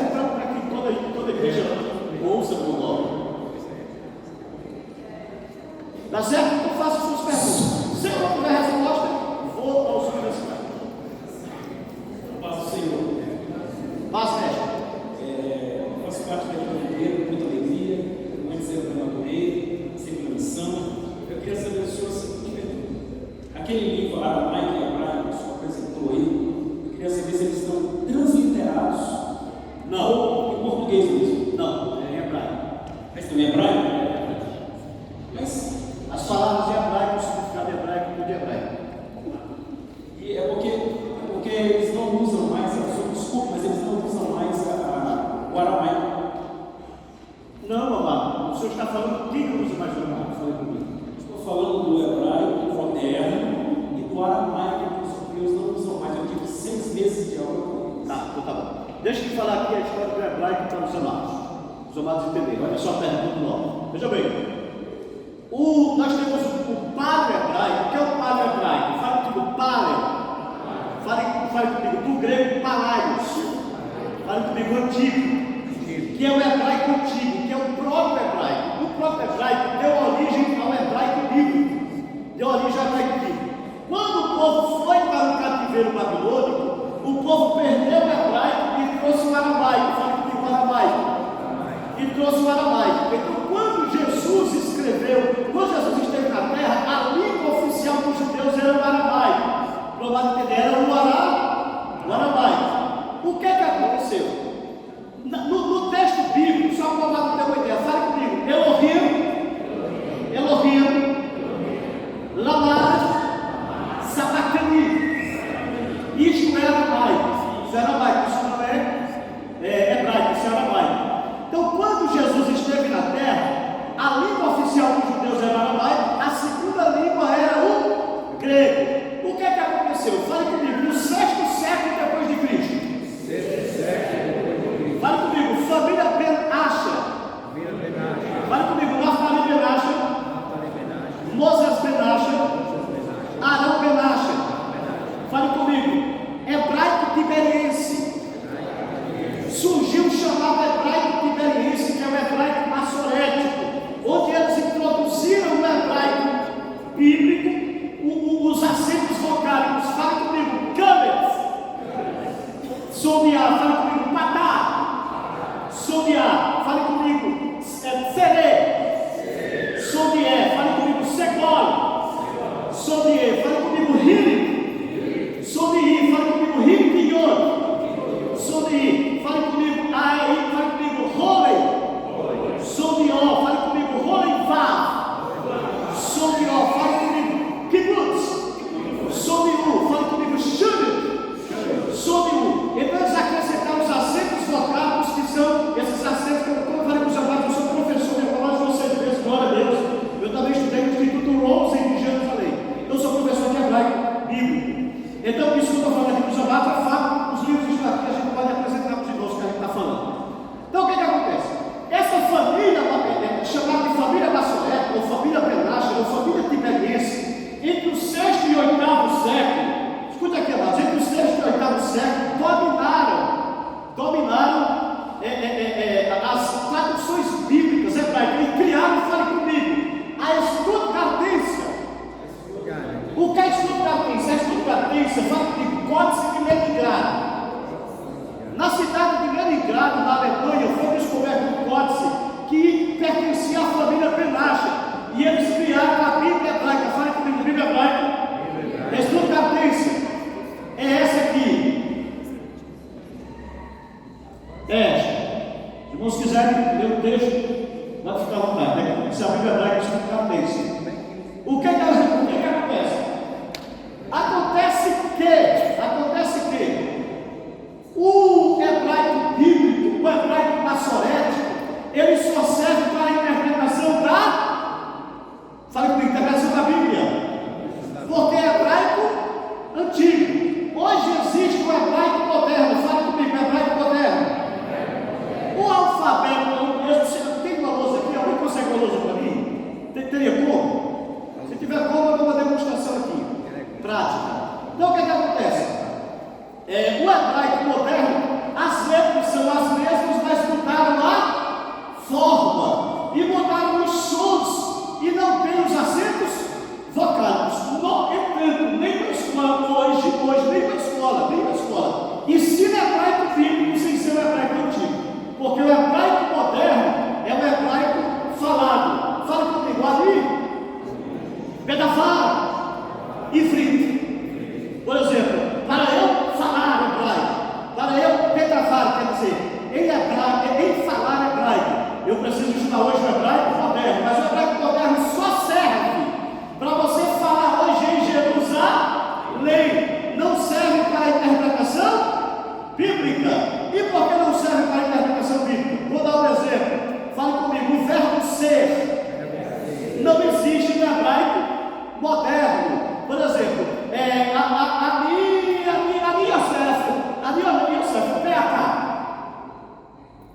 que toda igreja ouça o nome. Tá certo? Então faça suas perguntas. Se eu não tiver resposta, vou aos universitários. Paz do Senhor. Paz, mestre. Eu faço parte da igreja, com muita alegria, muito sempre na adorei, sempre na missão. Eu queria saber do senhor a seguinte pergunta. Aquele livro aramaico e hebraico que o senhor apresentou aí, eu queria saber se eles estão transliterados. Não. Ou em português mesmo. Não, é em hebraico. Mas também é hebraico? Mas As palavras em hebraico, o significado hebraico, tudo de hebraico. e é porque eles não usam mais, desculpa, mas eles não usam mais o aramaico. Não, amado. O senhor está falando quem não usa mais o hebraico? Fale comigo. Estou falando do hebraico moderno e do aramaico que os judeus não usam mais. Eu tive 6 meses de aula com eles. Tá, então tá bom. Deixa eu falar aqui a história do hebraico para os amados. Os amados entenderem. Olha só a pergunta do nome. Veja bem. Nós temos o paleo hebraico. O que é o paleo hebraico? Fale comigo, paleo. Fale comigo, do grego palaios. Fale comigo, antigo. Que é o hebraico antigo, que é o próprio hebraico. O próprio hebraico deu origem ao hebraico bíblico. Deu origem ao hebraico bíblico. Quando o povo foi para o cativeiro babilônico, o povo perdeu o hebraico e trouxe o aramaico. Fale comigo, o aramaico. E trouxe o aramaico. Então, quando Jesus esteve na terra, a língua oficial dos judeus era o aramaico. Provavelmente entender, era o aramaico. O que aconteceu? No texto bíblico, só para ter uma ideia, fale comigo. Elohim, Lama, Sabachthani. Isto é aramaico. Isso é aramaico, isso não é hebraico, isso é aramaico. Então, quando Jesus esteve na terra, a língua oficial dos judeus era o aramaico, a segunda língua era o grego. O que aconteceu? Fale comigo.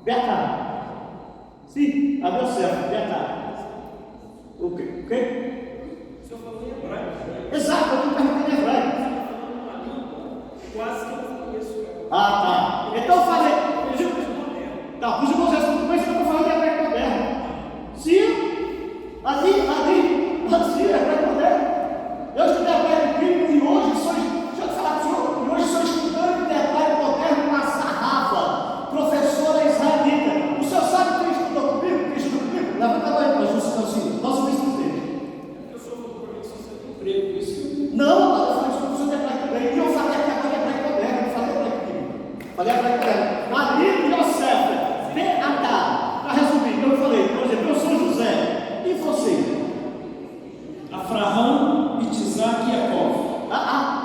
Beata. Sim, a meu servo, Beata. O quê? O quê? O senhor falou em hebraico, né? Exato, eu estou perguntando em hebraico. Você está falando uma língua quase que eu não conheço. Ah, tá. Então eu falei. Tá, os irmãos respondem, mas eu estou falando em hebraico moderno. Sim, ali é hebraico moderno. Eu estudei hebraico bíblico e hoje sou, deixa eu falar para o senhor, e hoje sou estudante de hebraico moderno na Sarrafa, professora israelita. O senhor sabe quem estudou comigo? Quem estudou comigo? Levanta a mão aí para Jesus, assim, nosso vice-presidente. Eu sou professor de emprego, por isso. Não, eu falei isso com o hebraico também. E eu falei aqui agora hebraico moderno, eu falei hebraico bíblico. Falei hebraico moderno. Ali, Yosef, Beata. Para resumir, eu falei, por exemplo, eu sou José. E você? Abraão, Isaac e Jacó.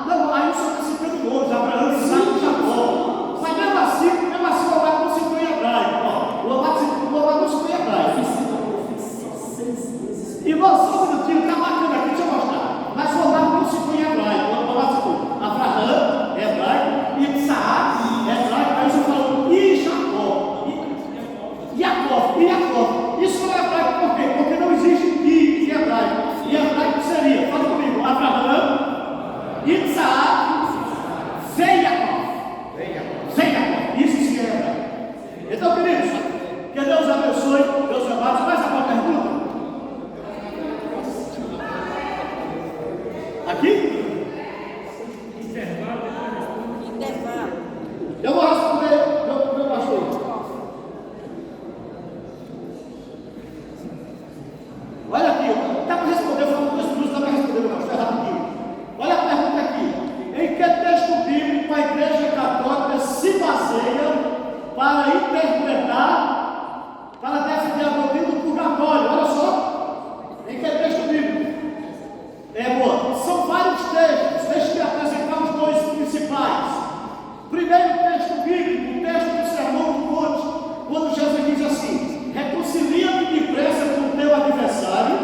Não, aí o senhor está citando nomes, Abraão, Isaac e Jacó. Mas mesmo assim, o Amado não citou em hebraico. Ó, o Amado não citou em hebraico. Irmão, só um minutinho, está bacana aqui, deixa eu mostrar. Mas o Amado não citou em hebraico. O Amado citou Abraão, hebraico, Isaac, hebraico. Aí o senhor falou, e Jacó. Jacó. Isso não é hebraico por quê? Porque não existe i em hebraico. E hebraico seria, fala comigo, Abraão, Isaac, Jacó. Isso sim é hebraico. Então, queridos, que Deus abençoe, Deus amados. Mais alguma pergunta? Aqui? Intervalo. Eu vou responder, meu pastor. Olha aqui, dá para responder, falando 2 minutos, dá para responder, meu pastor, rapidinho. Olha a pergunta aqui. Em que texto bíblico a Igreja Católica se baseia para interpretar, para defender a doutrina do purgatório? Olha só. Em que texto bíblico? São vários textos. Deixa eu apresentar os 2 principais. Primeiro texto bíblico, o texto do Sermão do Monte, quando Jesus diz assim: reconcilia-te depressa com o teu adversário,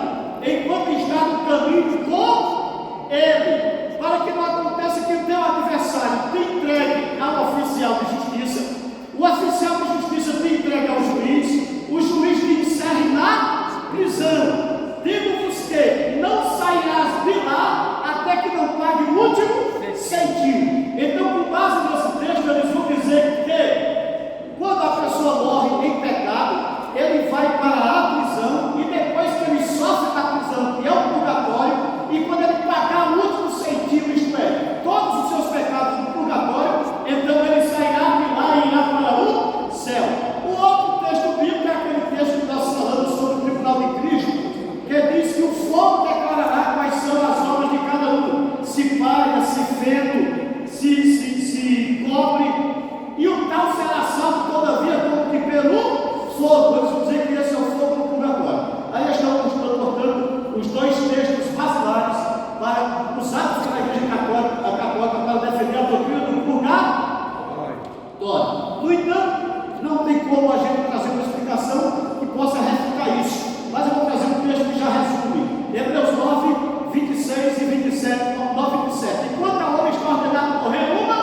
enquanto está no caminho com ele, para que não aconteça que o teu adversário te entregue ao oficial de justiça, o oficial de justiça te entregue ao juiz, o juiz te encerre na prisão. Digo-vos que não sairás de lá até que não pague o último centimo. Então, com base nesse texto, eles vão dizer que quando a pessoa morre em pecado, ele vai para a prisão, e depois que ele sofre na prisão, que é o purgatório, e quando ele pagar o último centimo, isto é, todos os seus pecados no purgatório, então ele sairá de lá e irá para o céu. O outro texto bíblico é aquele texto que nós falamos sobre o tribunal de Cristo, que diz que o fogo declarará quais são as obras de cada um, se paga, se fendo, se cobre, e o tal será salvo todavia como que pelo fogo. Eles vão dizer que esse é o fogo do purgatório. Aí estamos portanto os 2 textos basilares para usados pela Igreja Católica para defender a doutrina do purgatório. No entanto, não tem como a gente trazer uma explicação que possa refutar isso, mas eu vou trazer um texto que já resume. Hebreus 9, 26 e 27, 9 e 27. Enquanto a homem está ordenado morrer uma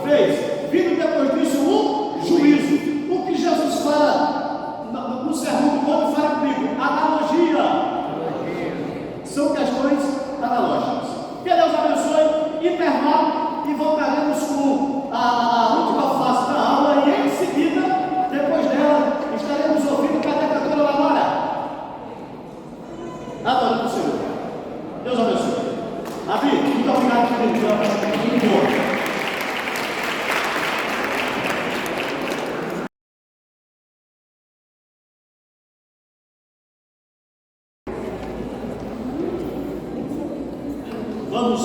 vez, vindo depois disso o juízo. O que Jesus fala no Sermão do Monte, fala comigo, analogia. São questões analógicas. Que Deus abençoe, intervalo, e voltaremos com a última fase da aula, e em seguida, depois dela, estaremos ouvindo cada cantora da Mara. Adorando o Senhor. Deus abençoe. Abi, muito obrigado por ter vindo. Muito bom. Vamos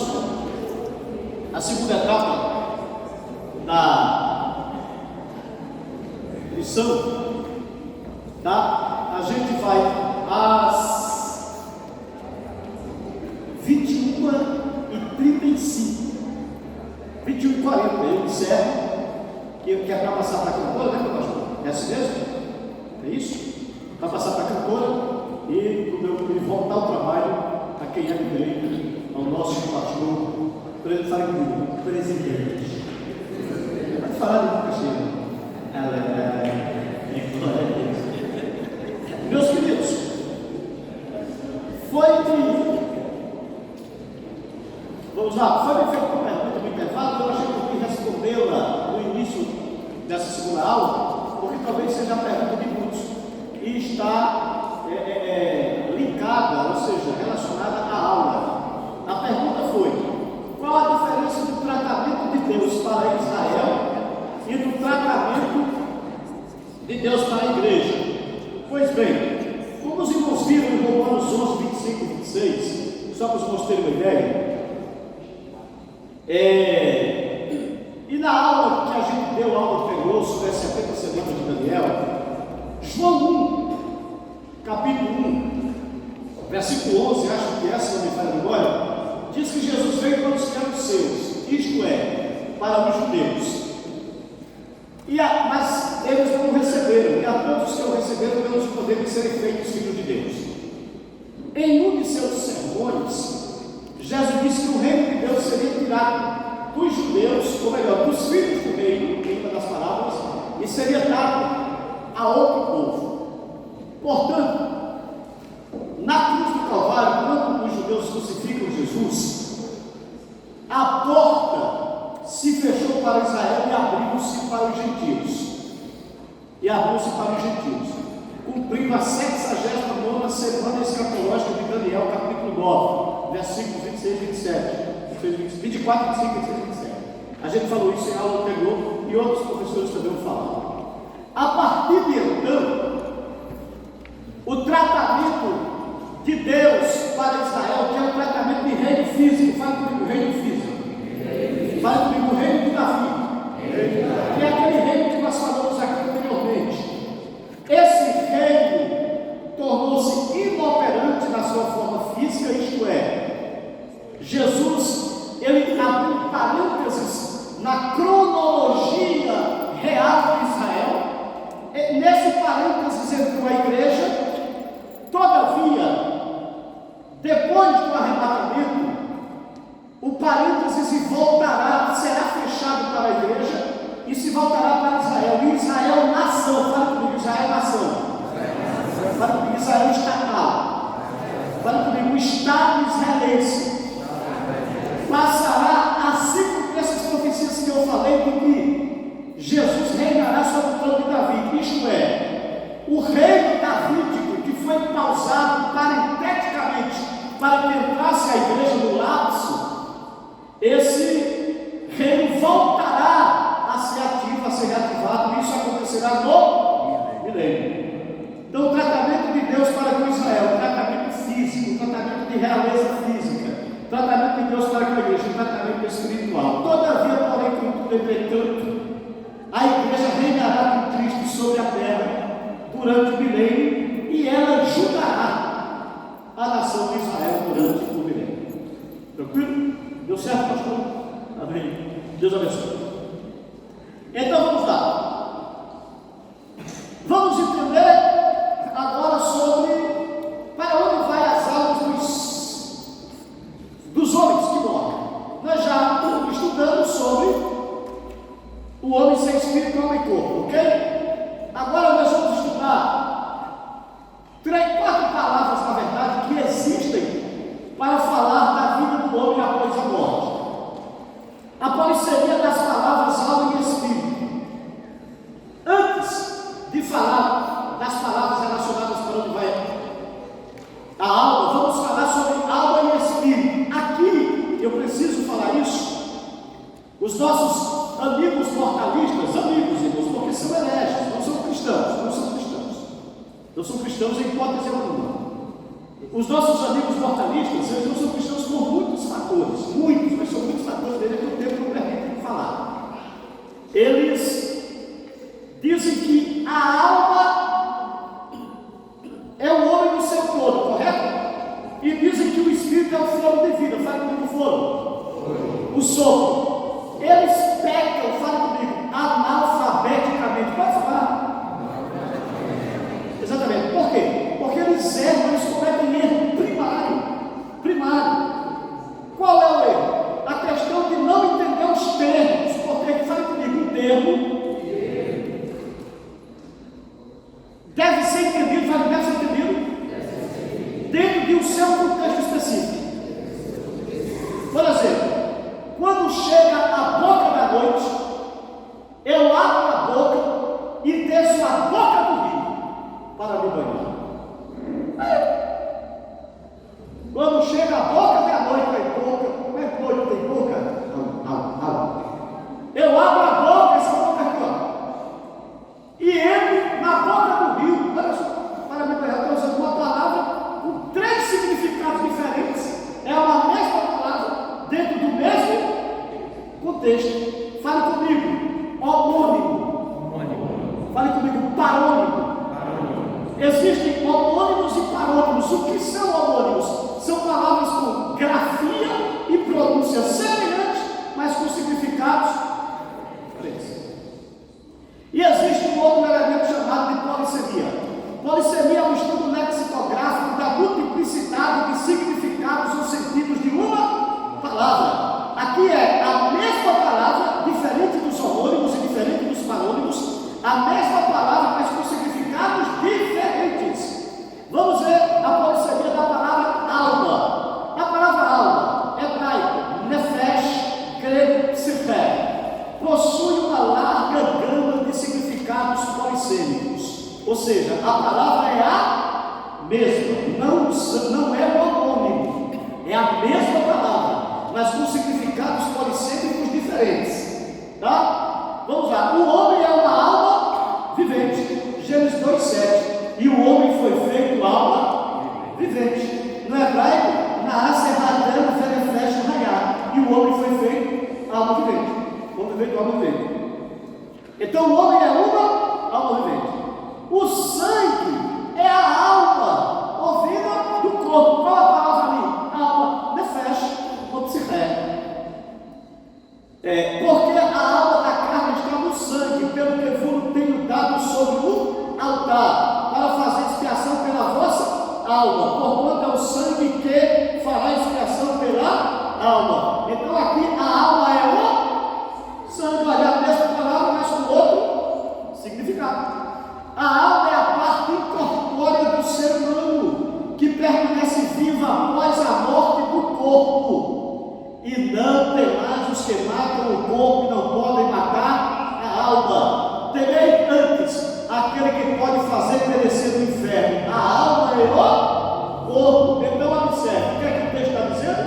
à segunda etapa da lição, tá? A gente vai às 21h35, 21h40, eu encerro, que é para passar para a cantora, né, meu pastor? É assim mesmo? É isso? Para passar para a cantora e voltar ao trabalho a quem é de direito, ao nosso pastor, fale comigo, presidente. Pode falar de Caxias. Ela é Vamos lá, foi me feita uma pergunta no intervalo, eu achei que eu ia respondê-la no início dessa segunda aula, porque talvez seja a pergunta de muitos, e está linkada, ou seja, relacionada à aula. A pergunta foi: qual a diferença do tratamento de Deus para Israel e do tratamento de Deus para a igreja? Pois bem, como os irmãos viram em Romanos 11, 25 e 26, só para os irmãos terem uma ideia, e na aula que a gente deu, a aula anterior sobre as 70 semanas de Daniel, João 1, capítulo 1, versículo 11, acho que essa não me falha agora, diz que Jesus veio para os que eram seus, isto é, para os judeus. Mas eles não o receberam, e a todos que o receberam, deu o poder de serem feitos filhos de Deus. Em um de seus sermões, Jesus disse que o reino de Deus seria tirado dos judeus, ou melhor, dos filhos do reino, em uma das palavras, e seria dado a outro povo. Portanto, na cruz do Calvário, quando os judeus crucificam Jesus, a porta se fechou para Israel e abriu-se para os gentios. Cumprindo a 69ª semana escatológica de Daniel, capítulo 9, versículos 26 e 27, 24, 25 e 27. A gente falou isso em aula anterior e outros professores também falaram. A partir de então, o tratamento de Deus para Israel, que é um tratamento de reino físico, fala comigo, reino físico, fala comigo, reino de Davi, que é aquele reino que nós falamos aqui anteriormente. Esse reino tornou-se inoperante na sua forma física, isto é, Jesus, ele abriu parênteses na cronologia real de Israel. Nesse parênteses entrou a igreja. Todavia, depois do arrebatamento, o parênteses voltará, será fechado para a igreja e se voltará para Israel. E Israel nação, fala comigo, Israel nação, fala comigo, Israel estatal, fala comigo, o Estado israelense passará a se cumprir essas profecias que eu falei, de que Jesus reinará sobre o trono de Davi, isto é, o reino davídico que foi pausado parenteticamente para que entrasse a igreja no lapso, esse reino voltará a ser ativo, a ser reativado, e isso acontecerá no milênio. Então, o tratamento de Deus para com Israel, o tratamento físico, o tratamento de realeza física, o tratamento de Deus para com a igreja, o tratamento espiritual. Todavia, porém, contudo, entretanto, a igreja reinará com Cristo sobre a terra durante o milênio, e ela julgará a nação de Israel durante o milênio. Tranquilo? Deu certo, pastor? Amém. Deus abençoe. Então vamos lá. Vamos entender agora sobre para onde vai as almas dos homens que morrem. Nós já estudamos sobre o homem sem espírito, alma e corpo, ok? Agora nós vamos estudar 4 palavras, na verdade, que existem para falar da vida do homem após a morte. A policeria das palavras alma e espírito. Antes de falar das palavras relacionadas para onde vai a alma, vamos falar sobre alma e espírito. Aqui, eu preciso falar isso. Os nossos amigos mortalistas, irmãos, porque são hereges, não são cristãos. Não são cristãos em hipótese alguma. Os nossos amigos mortalistas, eles não são cristãos por muitos fatores, mas são muitos fatores dele que o tempo não permite falar. Eles dizem que a alma é o homem no seu todo, correto? E dizem que o espírito é o fôlego de vida. Fala comigo, o fôlego. O sopro. Eles pecam, fala comigo, analfabeticamente. Pode falar? Exatamente. Por quê? Porque eles erram, eles cometem erro primário. Qual é o erro? A questão de não entender os termos. Porque, fala comigo, um termo deve ser entendido dentro do seu contexto. Quando chega a boca, tem a noite, tem boca. Como é que noite tem boca? Não. Eu abro a boca, essa boca aqui, ó. E entro na boca do rio. Olha só, para me pegar, estou usando uma palavra com 3 significados diferentes. É uma mesma palavra dentro do mesmo contexto. Fale comigo, homônimo. Fale comigo, parônimo. Existem homônimos e parônimos. O que são homônimos? São palavras com grafia e pronúncia semelhantes, mas com significados diferentes. E existe um outro elemento chamado de polissemia. Polissemia é um estudo lexicográfico da multiplicidade de significados ou sentidos de uma palavra. Aqui é a mesma palavra, diferente dos homônimos e diferente dos parônimos, a mesma palavra, mas com significados diferentes. Vamos ver a polissemia da palavra alma. A palavra alma, hebraico, nefesh, grego, psiché, possui uma larga gama de significados polissêmicos. Ou seja, a palavra é a mesma, não é o homônimo, é a mesma palavra, mas com significados polissêmicos diferentes. Tá? Vamos lá. O homem é uma alma vivente. Gênesis 2:7. E o homem foi feito alma vivente. No hebraico, Naase Radam Ferefesh Hayah. E o homem foi feito alma vivente. Homem feito alma vivente. Então o homem é uma alma vivente. O sangue é a alma ouvida do corpo. Qual a palavra ali? Alma, nefesh, ou psiché. Porque a alma da carne está no sangue, pelo que vos tenho dado sobre o altar, para fazer expiação pela vossa alma, porquanto é o sangue que fará expiação pela alma. Então aqui a alma é o sangue, olha a mesma palavra, mas com outro significado. A alma é a parte incorpórea do ser humano, que permanece viva após a morte do corpo. E não temais os que matam o corpo e não podem matar a alma. Temei antes aquele que pode fazer perecer no inferno a alma e o corpo. Então observe, o que é que o texto está dizendo?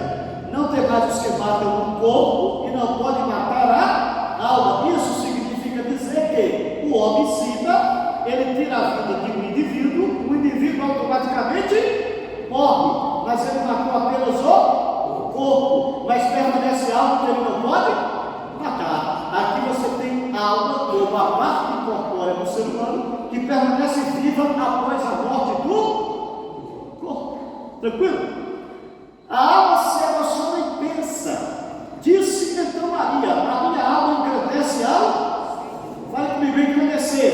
Não temais os que matam o corpo e não podem matar a alma. Isso significa dizer que o homicida, ele tira a vida de um indivíduo, o indivíduo automaticamente morre, mas ele matou apenas o corpo, mas permanece algo que ele não pode matar. Aqui você tem a alma como a parte incorpórea do ser humano que permanece viva após a morte do corpo. Tranquilo? A alma se emociona e pensa. Disse então Maria: a minha alma engrandece ao. Fale comigo, engrandecer.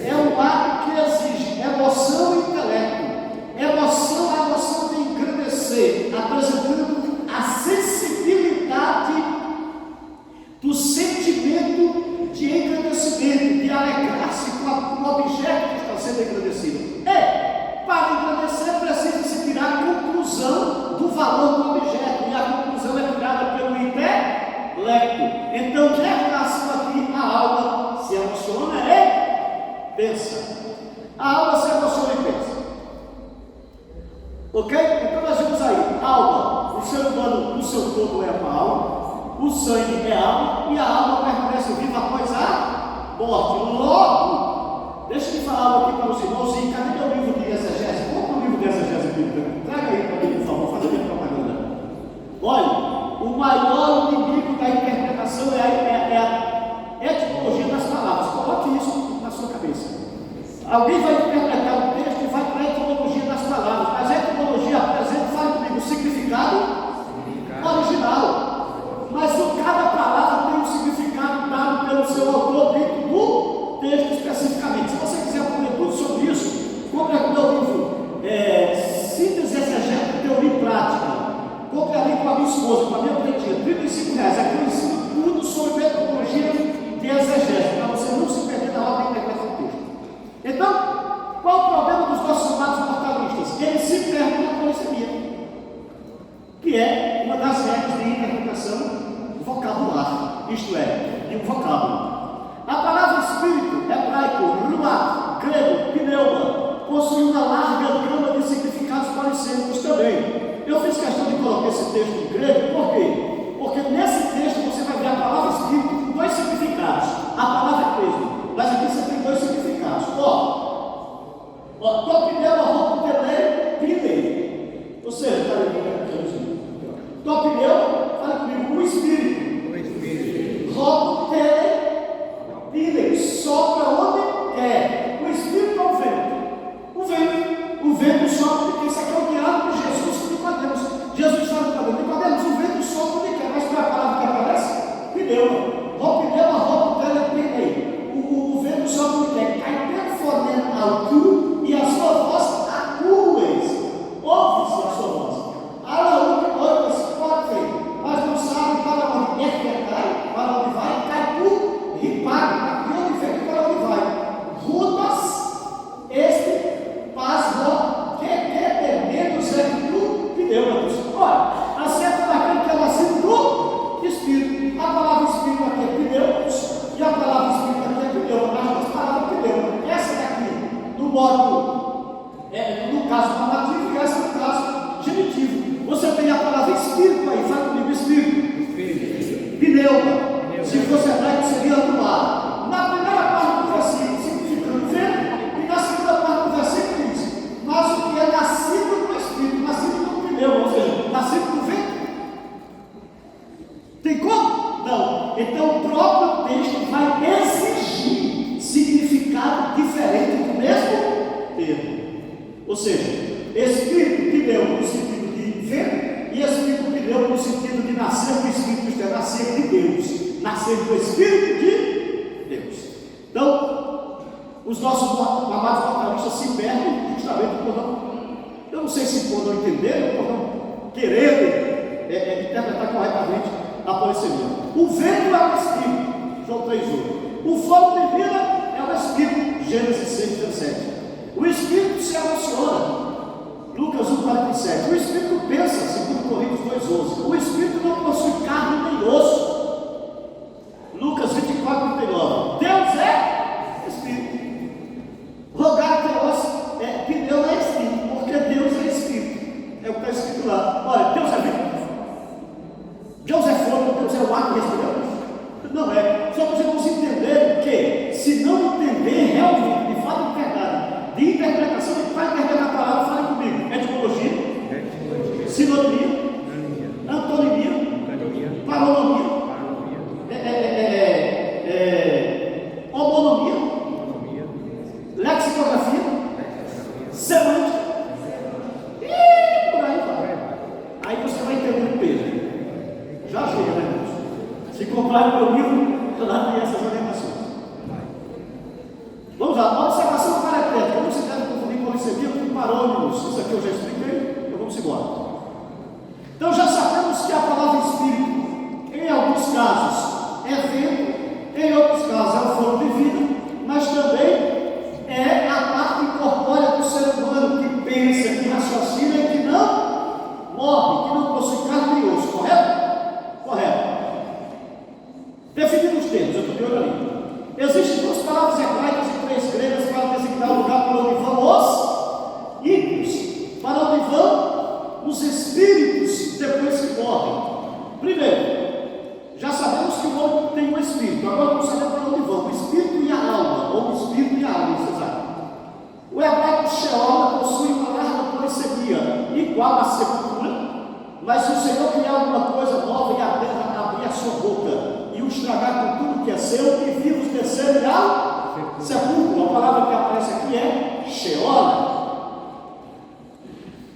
É um ato que exige emoção e intelecto. A emoção de engrandecer, apresentando a sensibilidade do sentimento de engrandecimento, de alegrar-se com o objeto que está sendo engrandecido. Para engrandecer precisa-se tirar a conclusão do valor do objeto, e a conclusão é tirada pelo intelecto. Então, nessa aqui, a alma se emociona e pensa. A alma se emociona e pensa. Ok? Então nós vemos aí, alma, o ser humano no seu todo é uma alma, o sangue é alma, e a alma permanece viva após a morte. Logo, deixa eu falar algo aqui para os irmãos, e cadê meu livro de exegese? Compra o livro de exegese bíblica, traga aí para mim, por favor, fazer minha propaganda. Olha, o maior inimigo da interpretação é a etimologia das palavras. Coloque isso na sua cabeça. Alguém vai interpretar o texto e vai para a etimologia das palavras, mas a etimologia apresenta, fala comigo, o significado original. Mas cada palavra tem um significado dado pelo seu autor dentro do texto especificamente. Se você quiser aprender tudo sobre isso, compre aqui o meu livro, Síntese Exegética e Teoria e Prática. Compre ali com a minha esposa, com a minha pretinha, R$35. Aqui eu ensino tudo sobre metodologia de exegese, para você não se perder na hora de interpretar o texto. Então, qual o problema dos nossos amados mortalistas? Eles se perdem na polissemia, que é uma das regras de interpretação vocabular, isto é, de um vocábulo. A palavra espírito, hebraico, ruach, grego, pneuma, possui uma larga gama de significados polissêmicos também. Eu fiz questão de colocar esse texto em grego, por quê? Porque nesse texto você vai ver a palavra espírito com dois significados. A palavra é a mesma, mas aqui você tem dois significados. Topineu, roupa, pile. Ou seja, está ali, topineu, fala comigo, o espírito. Roupa, pile, sopra onde quer. O espírito é o vento. O vento sopra, porque isso aqui é o diálogo de Jesus com Nicodemus. Jesus fala para Nicodemus, o vento sopra onde quer, mas qual é a palavra que aparece? Pneu. Roupa, pneu. O vento sopra onde quer. Cai performando ao tu e a sua voz acues. Ouve-se a sua voz. Ouve-se, mas não sabe para onde cai, para onde vai, cai tu e paga. E onde vem, para onde vai. Rutas, pasmo, que menos é que tu pneu. Olha, acerca daquele que é nascido do Espírito. A palavra Espírito aqui é pneus e a palavra Espírito aqui é pneu. As duas palavras pneu. Essa daqui, no modo, no caso normativo, e essa no caso genitivo. Você tem a palavra Espírito aí, fala comigo, Espírito. Pneu. Se fosse hebraico, seria do ar. Na primeira parte do versículo, significando vento, e na segunda parte do versículo diz: mas o que é nascido do Espírito, nascido do pneu, ou seja, nascido do vento. Tem como? Não. Então o próprio texto vai exigir significado diferente do mesmo termo. Ou seja, Espírito pneu no sentido de vento e Espírito pneu no sentido de nascer do Espírito, isto é, nascer de Deus, nascer do Espírito de Deus. Então, os nossos amados vocalistas se perdem justamente por não, eu não sei se por não entender ou por não querer interpretar corretamente a polissemia. O vento é o Espírito, João 3,8. O fogo de vida é o Espírito, Gênesis 6,17. O Espírito se emociona, Lucas 1,47. O Espírito pensa, segundo Coríntios 2,11. O Espírito não possui carne nem osso, Lucas 24,39. Deus é Espírito. Rogar Deus pneu é Espírito, porque Deus é Espírito. É o que está escrito lá. Olha, Deus é vento. Deus é fogo, Deus é o ar que respiramos. Não é. Só precisamos entender que, se não entender realmente, de fato de verdade, de interpretação, de para interpretar a palavra, fale comigo. Etimologia, sinonimia, antonimia, paronomia, homonomia, lexicografia, semântica, e por aí vai. Aí você vai entender o peso. Já chega, né, irmãos? Se comprar o meu livro, lá tem essas orientações. Vamos lá, observação paratética. Não se deve confundir polissemia com parônimos. Isso aqui eu já expliquei, então vamos embora. Então já sabemos que a palavra Espírito, em alguns casos, é vento, em outros casos é o fogo de vida, mas também é a parte incorpórea do ser humano que pensa, que raciocina e que não morre, que não possui carne nem osso, correto? Correto. Definindo os termos, eu estou de olho ali. Existem duas palavras hebraicas e três gregas para designar o lugar para onde vão os ímpios, para onde vão os espíritos depois que morrem. Primeiro, já sabemos que o homem tem um espírito, agora vamos saber para onde vão: o espírito e a alma, ou o espírito e a alma, vocês sabem. O hebraico Sheol possui uma larga polissemia, igual à sepultura, mas se o Senhor criar alguma coisa nova e a terra abrir a sua boca e o estragar com tudo que é seu, e vivos descerem ao sepulcro, a palavra que aparece aqui é Sheol.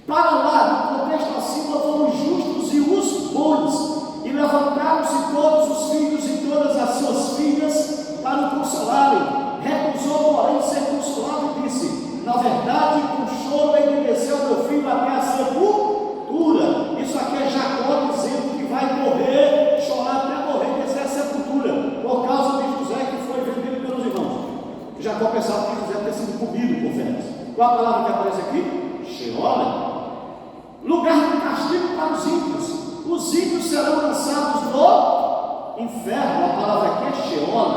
Para lá, no contexto acima, vão os justos e os bons, e levantaram-se todos os filhos e todas as suas filhas para o consolarem. Recusou, porém, ser consolado e disse: na verdade, com choro engrandeceu meu filho até a sepultura. Isso aqui é Jacó dizendo que vai morrer, chorar até morrer, descer a sepultura, por causa de José que foi vendido pelos irmãos. Jacó pensava que José tinha sido comido por Félix. Qual a palavra que aparece aqui? Sheol. Lugar de castigo para os ímpios. Os ímpios serão lançados no inferno. A palavra aqui é Sheol.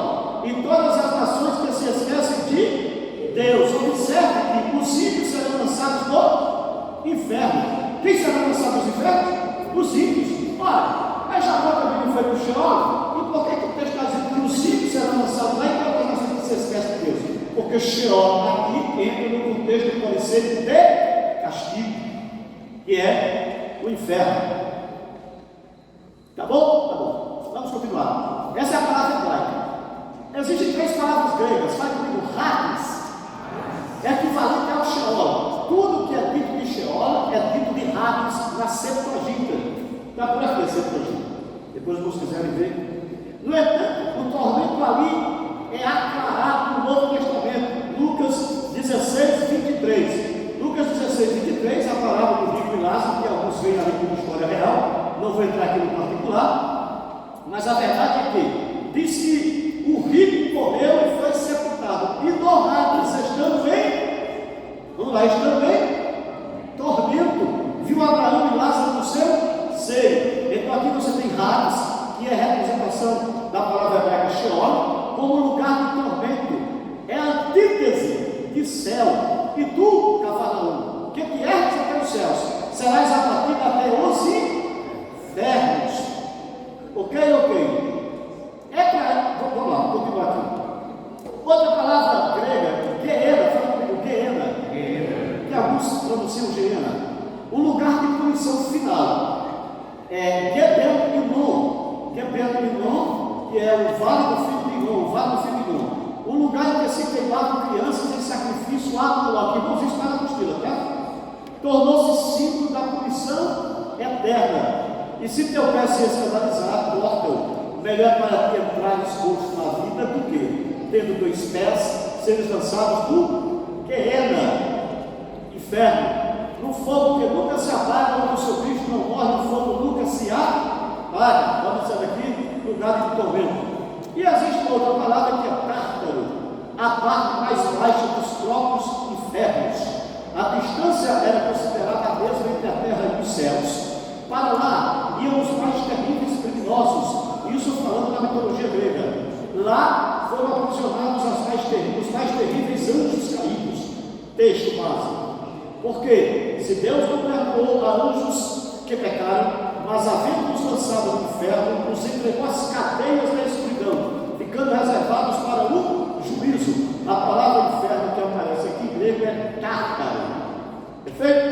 E todas as nações que se esquecem de Deus. Observe que os ímpios serão lançados no inferno. Quem será lançado nos infernos? Os ímpios. Olha, mas Jacó também não foi para o Sheol. E por que o texto está dizendo que os ímpios serão lançados lá e que algumas vezes você esquece de Deus? Porque Sheol aqui entra no contexto do conceito de castigo, que é o inferno. Tá bom? Tá bom. Vamos continuar. Essa é a palavra hebraica. Existem 3 palavras gregas. Fala comigo, Hades. É equivalente ao Sheol. Tudo que é dito de Sheol é dito de Hades na Septuaginta. Está por aqui a Septuaginta. Depois vocês quiserem ver. No entanto, o tormento ali é aclarado no Novo Testamento. Lucas 16, 23. Lucas 16, 23, a palavra do rico e Lázaro, que alguns veem ali como história real. Não vou entrar aqui no particular. Mas a verdade é que diz que o rico morreu e foi sepultado. E no Hades, estando em tormento, viu Abraão e Lázaro no seu seio. Então aqui você tem Hades, que é a representação da palavra hebraica Sheol, como lugar de tormento. É a antítese de céu. E tu, Cafarnaum, o que és até os céus? Serás abatido até os infernos. Ok? Vamos lá, vou continuar aqui. Outra palavra grega, Geena, fala comigo, Geena, que alguns pronunciam Geena. O lugar de punição final é Gebel Inon, que é o vale do filho de Inon, o lugar em que se queimavam crianças em sacrifício anual, que não existe na apostila, tá? Tornou-se símbolo da punição eterna. E se teu pé se escandalizar, corta-o. Melhor para ti entrar exposto na vida do que, tendo 2 pés, seres lançados no Geena, inferno, no fogo que nunca se apaga, onde o seu Cristo não morre, no fogo nunca se apaga. Vamos dizer aqui, lugar de tormento. E existe uma outra palavra que é Tártaro, a parte mais baixa dos próprios infernos. A distância era considerada a mesma entre a terra e os céus. Para lá iam os mais terríveis criminosos, isso falando da mitologia grega. Lá foram aprisionados os mais terríveis anjos caídos. Texto básico. Porque se Deus não perdoou a anjos que pecaram, mas havendo-os lançado no inferno, os entregou às cadeias da escuridão, ficando reservados para o juízo. A palavra inferno que aparece aqui em grego é Tártaro. Perfeito?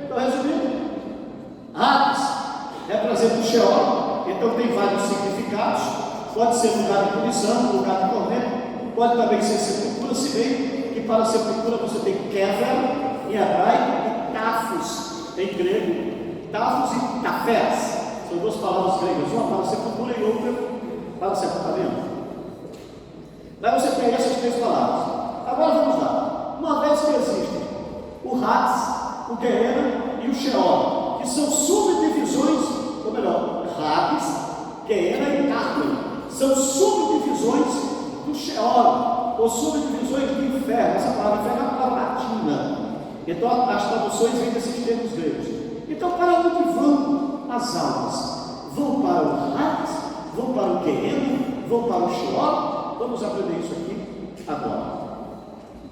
Então, resumindo, Hades representa o Sheol, então tem vários significados. Pode ser lugar de punição, lugar de tormento, pode também ser sepultura, se bem que para sepultura você tem Kever em hebraico e Tafos em grego. Tafos e Tafés são 2 palavras gregas, uma para sepultura e outra para sepultamento. Mas você tem essas 3 palavras. Agora vamos lá. Uma vez que existem o Hades, o Geena e o Sheol, que são subdivisões, ou melhor, Hades, Geena e Tártaro, são subdivisões do Sheol, ou subdivisões do inferno. Essa palavra inferno é uma palavra latina. Então as traduções vêm desses termos gregos. Então, para onde vão as almas? Vão para o Hades? Vão para o Geena? Vão para o Sheol? Vamos aprender isso aqui agora.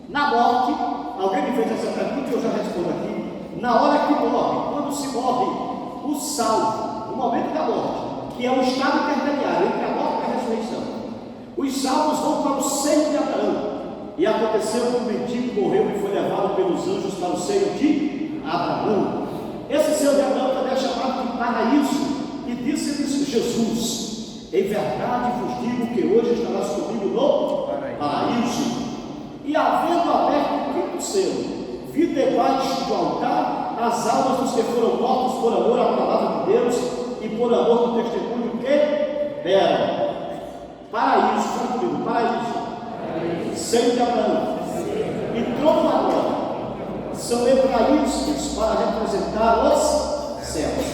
Na morte, alguém me fez essa pergunta e eu já respondo aqui. Na hora que morre, quando se morre, o salvo, o momento da morte, que é o estado intermediário entre a morte e a ressurreição, os salvos vão para o seio de Abraão. E aconteceu que o mendigo morreu e foi levado pelos anjos para o seio de Abraão. Esse seio de Abraão também é chamado de paraíso. E disse-lhes Jesus: em verdade vos digo que hoje estarás comigo no paraíso. E havendo aberto o quinto selo, vi debaixo do altar as almas dos que foram mortos por amor à palavra de Deus e por amor do testemunho que deram. Paraíso, fala comigo, paraíso. Seio de Abraão e trono da glória são hebraísmos para representar os céus.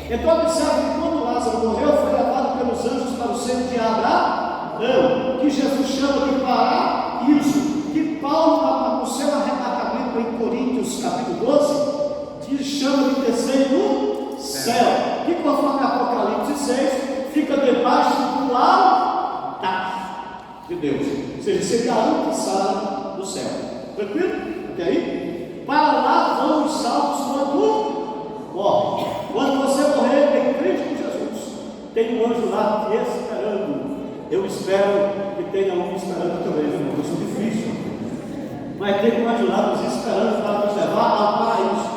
Então observe que quando Lázaro morreu, foi levado pelos anjos para o seio de Abraão, que Jesus chama de paraíso, que Paulo, no seu arrebatamento em Coríntios capítulo 12, chama de terceiro céu, que conforme Apocalipse 6, fica debaixo do altar de Deus. Ou seja, seria a antessala do céu. Tranquilo? Até aí? Para lá vão os salvos quando esperando. Eu espero que tenha um esperando também, meu irmão. Isso é difícil. Mas tem que imaginar nos esperando para nos levar ao paraíso.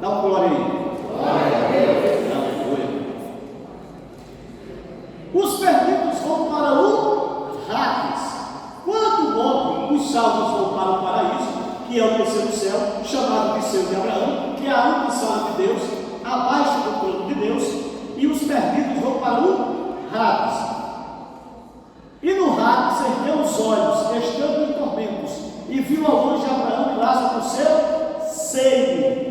Dá um glória aí. Glória a Deus. Aleluia. Os perdidos vão para o Hades. Quando morrem, os salvos vão para o paraíso, que é o terceiro céu, chamado de céu de Abraão, que é a ambição de Deus, abaixo do trono de Deus, e os perdidos vão para o Hades. E no Hades ergueu os olhos, estando em tormentos, e viu ao longe Abraão e Lázaro no seu seio.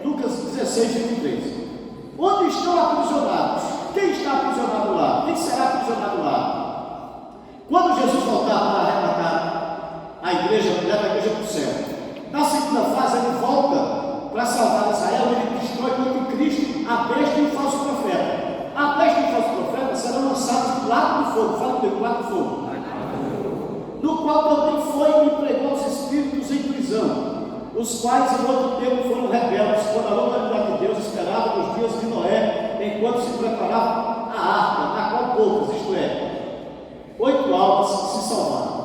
Lucas 16, 23. Onde estão aprisionados? Quem está aprisionado lá? Quem será aprisionado lá? Quando Jesus voltar para arrebatar a igreja, leva a igreja para o céu. Na segunda fase, ele volta para salvar Israel, ele destrói contra o Cristo, a besta e o falso profeta. A besta e o falso profeta serão lançados do lado do fogo. Fala comigo, do lado do fogo. No qual também foi e entregou os espíritos em prisão, os quais em outro tempo foram rebeldes, quando a longanimidade de Deus esperava nos dias de Noé, enquanto se preparava a arca, na qual poucos, isto é, 8 almas se salvaram.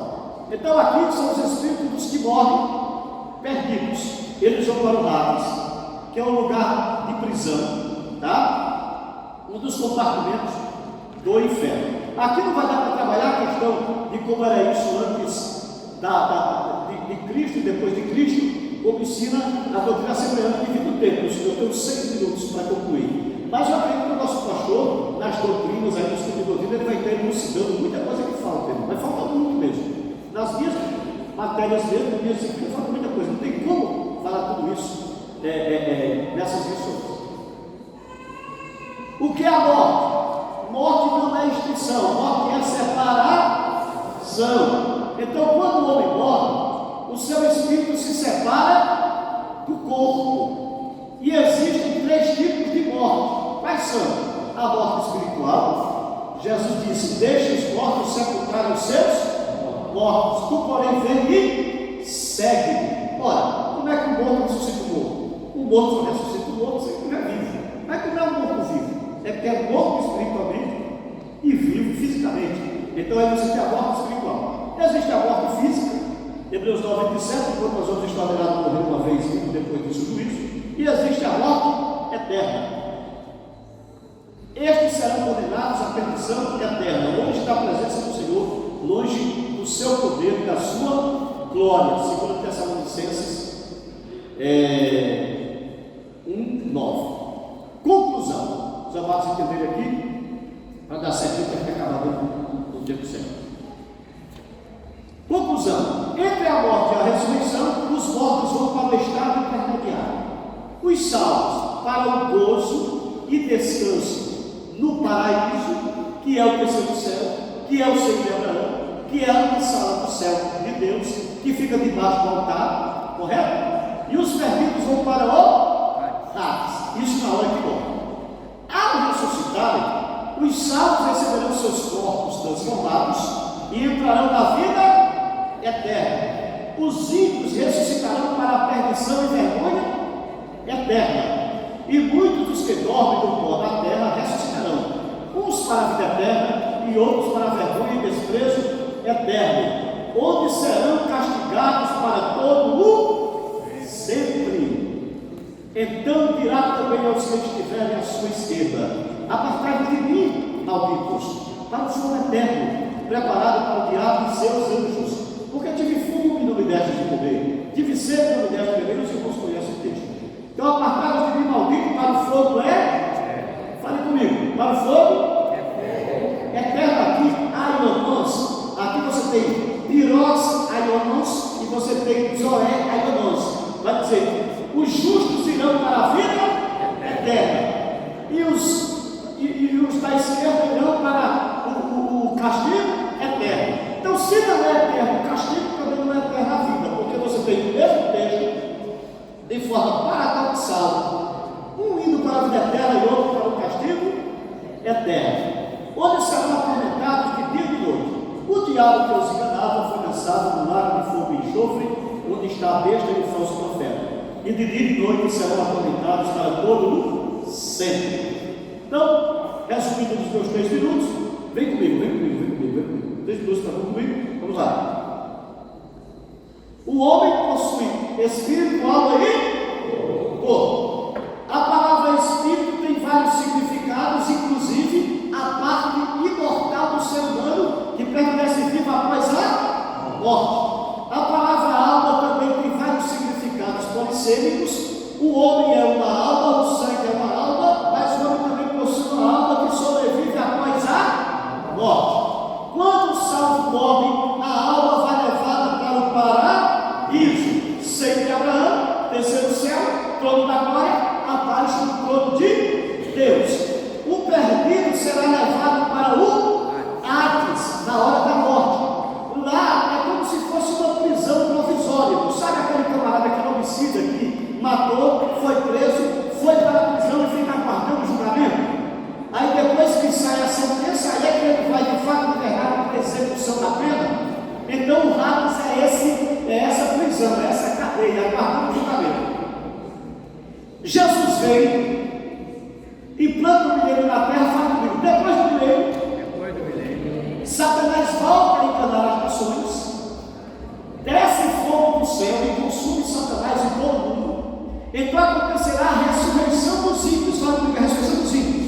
Então aqui são os espíritos dos que morrem perdidos. Eles vão para o Hades, que é um lugar de prisão, tá? Um dos compartimentos do inferno. Aqui não vai dar para trabalhar a questão de como era isso antes de Cristo e depois de Cristo, como ensina a doutrina assembleana de vida do tempo. Eu tenho 6 minutos para concluir. Mas eu acredito que o nosso pastor, nas doutrinas, aí no estudo de doutrina, ele vai ter elucidando muita coisa que falta, vai faltar muito mesmo. Nas minhas matérias mesmo, nas minhas disciplinas, falta muita coisa. Não tem como falar tudo isso nessas lições. O que é a morte? Morte não é extinção, morte é separação. Então, quando o homem morre, o seu espírito se separa do corpo. E existem 3 tipos de morte. Quais são? A morte espiritual. Jesus disse: deixe os mortos sepultarem os seus mortos. Tu, porém, vem e segue. Ora, como é que o morto ressuscita o morto? O morto só ressuscita o morto se ele estiver vivo. Como é que não é um morto vivo? É porque é morto espiritualmente e vivo fisicamente. Então aí você tem a morte espiritual. Existe a morte física, Hebreus 9, 27, quando nós vamos estar vendo morrer uma vez depois do juízo. E existe a morte eterna. Estes serão condenados à perdição eterna, longe da presença do Senhor, longe do seu poder e da sua glória. Segundo Tessalonicenses 1:9. Conclusão. Os amados entenderem aqui, para dar certo, tem que acabar no tempo certo. Conclusão: entre a morte e a ressurreição, os mortos vão para o estado intermediário, os salvos para o gozo e descanso no paraíso, que é o terceiro céu, que é o seio de Abraão, que é a sala do céu de Deus, que fica debaixo do altar, correto? E os perdidos vão para o Hades, isso na hora que morre. Ao ressuscitarem, os salvos receberão seus corpos transformados e entrarão na vida eterna. Os ímpios ressuscitarão para a perdição e vergonha eterna. E muitos dos que dormem no pó da terra ressuscitarão, uns para a vida eterna e outros para a vergonha e desprezo eterno, onde serão castigados para todo o sempre. Então dirá também aos que estiverem à sua esquerda: apartai-vos de mim, malditos, para o fogo eterno, preparado para o diabo e seus anjos. Porque tive fome e não me deste de comer, tive sede e não me deste de beber. Os irmãos conhecem o texto. Então, apartai-vos de mim, maldito, para o fogo fale comigo, para o fogo eterno. Aqui, aionons. Aqui você tem pirós, aionons, e você tem zoé, aionons. Vai dizer: os justos irão para a vida eterna, e os da esquerda irão para o castigo eterno. Então, se não é eterno o castigo, também não é eterna a vida, porque você tem o mesmo texto, de forma paradoxal, um indo para a vida eterna e outro para o castigo eterno, onde serão atormentados de dia e de noite. O diabo que os enganava foi lançado no lago de fogo e enxofre, onde está a besta e o falso profeta. E de dia e de noite serão atormentados para todo o sempre. Então, resumindo nos meus 3 minutos, vem comigo. 3 minutos, está bom comigo? Vamos lá. O homem possui espírito, alma e corpo. A palavra espírito tem vários significados, inclusive a parte imortal do ser humano que permanece vivo após a morte. A palavra alma também tem vários significados polissêmicos. O homem é uma alma, o sangue é uma alma, mas o homem também possui uma alma que sobrevive após a morte. Quando o salvo morre, a alma vai levada para o paraíso. Sempre Abraão, terceiro céu, trono da glória, abaixo do trono de Deus. O perdido será levado para o Hades, na hora da morte. Lá é como se fosse uma prisão provisória. Tu sabe aquele camarada que é homicida que matou, foi preso, foi para a prisão e fica aguardando o julgamento? Aí depois que sai a sentença, aí é que ele vai de fato liberar para a execução da pena. Então o Hades é essa prisão, é essa cadeia, aguardando o julgamento. Jesus veio, implanta o milênio na terra, fala comigo, depois do milênio, Satanás volta a enganar as nações, desce fogo do céu e consome Satanás em todo o mundo. Então acontecerá a ressurreição dos ímpios, fala comigo, a ressurreição dos ímpios,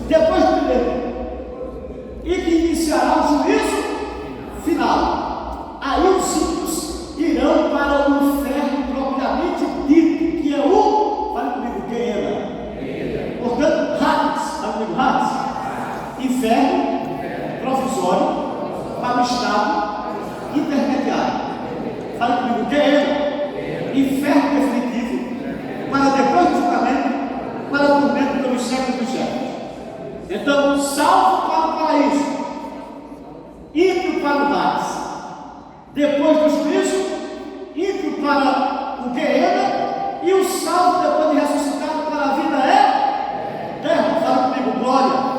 depois do milênio, e que iniciará o juízo final. Aí os ímpios irão para o inferno propriamente dito, que é o, fale comigo, Guiena. Portanto, Hades, fale comigo, Hades, inferno provisório para o estado intermediário. Fale comigo, Guiena, inferno definitivo, para depois do julgamento, para o tormento pelos séculos dos séculos. Então, salvo para o paraíso, ímpio para o Hades, depois do juízo, ímpio para o Guiena, e o salvo depois de ressuscitado para a vida eterna. Fala comigo, glória.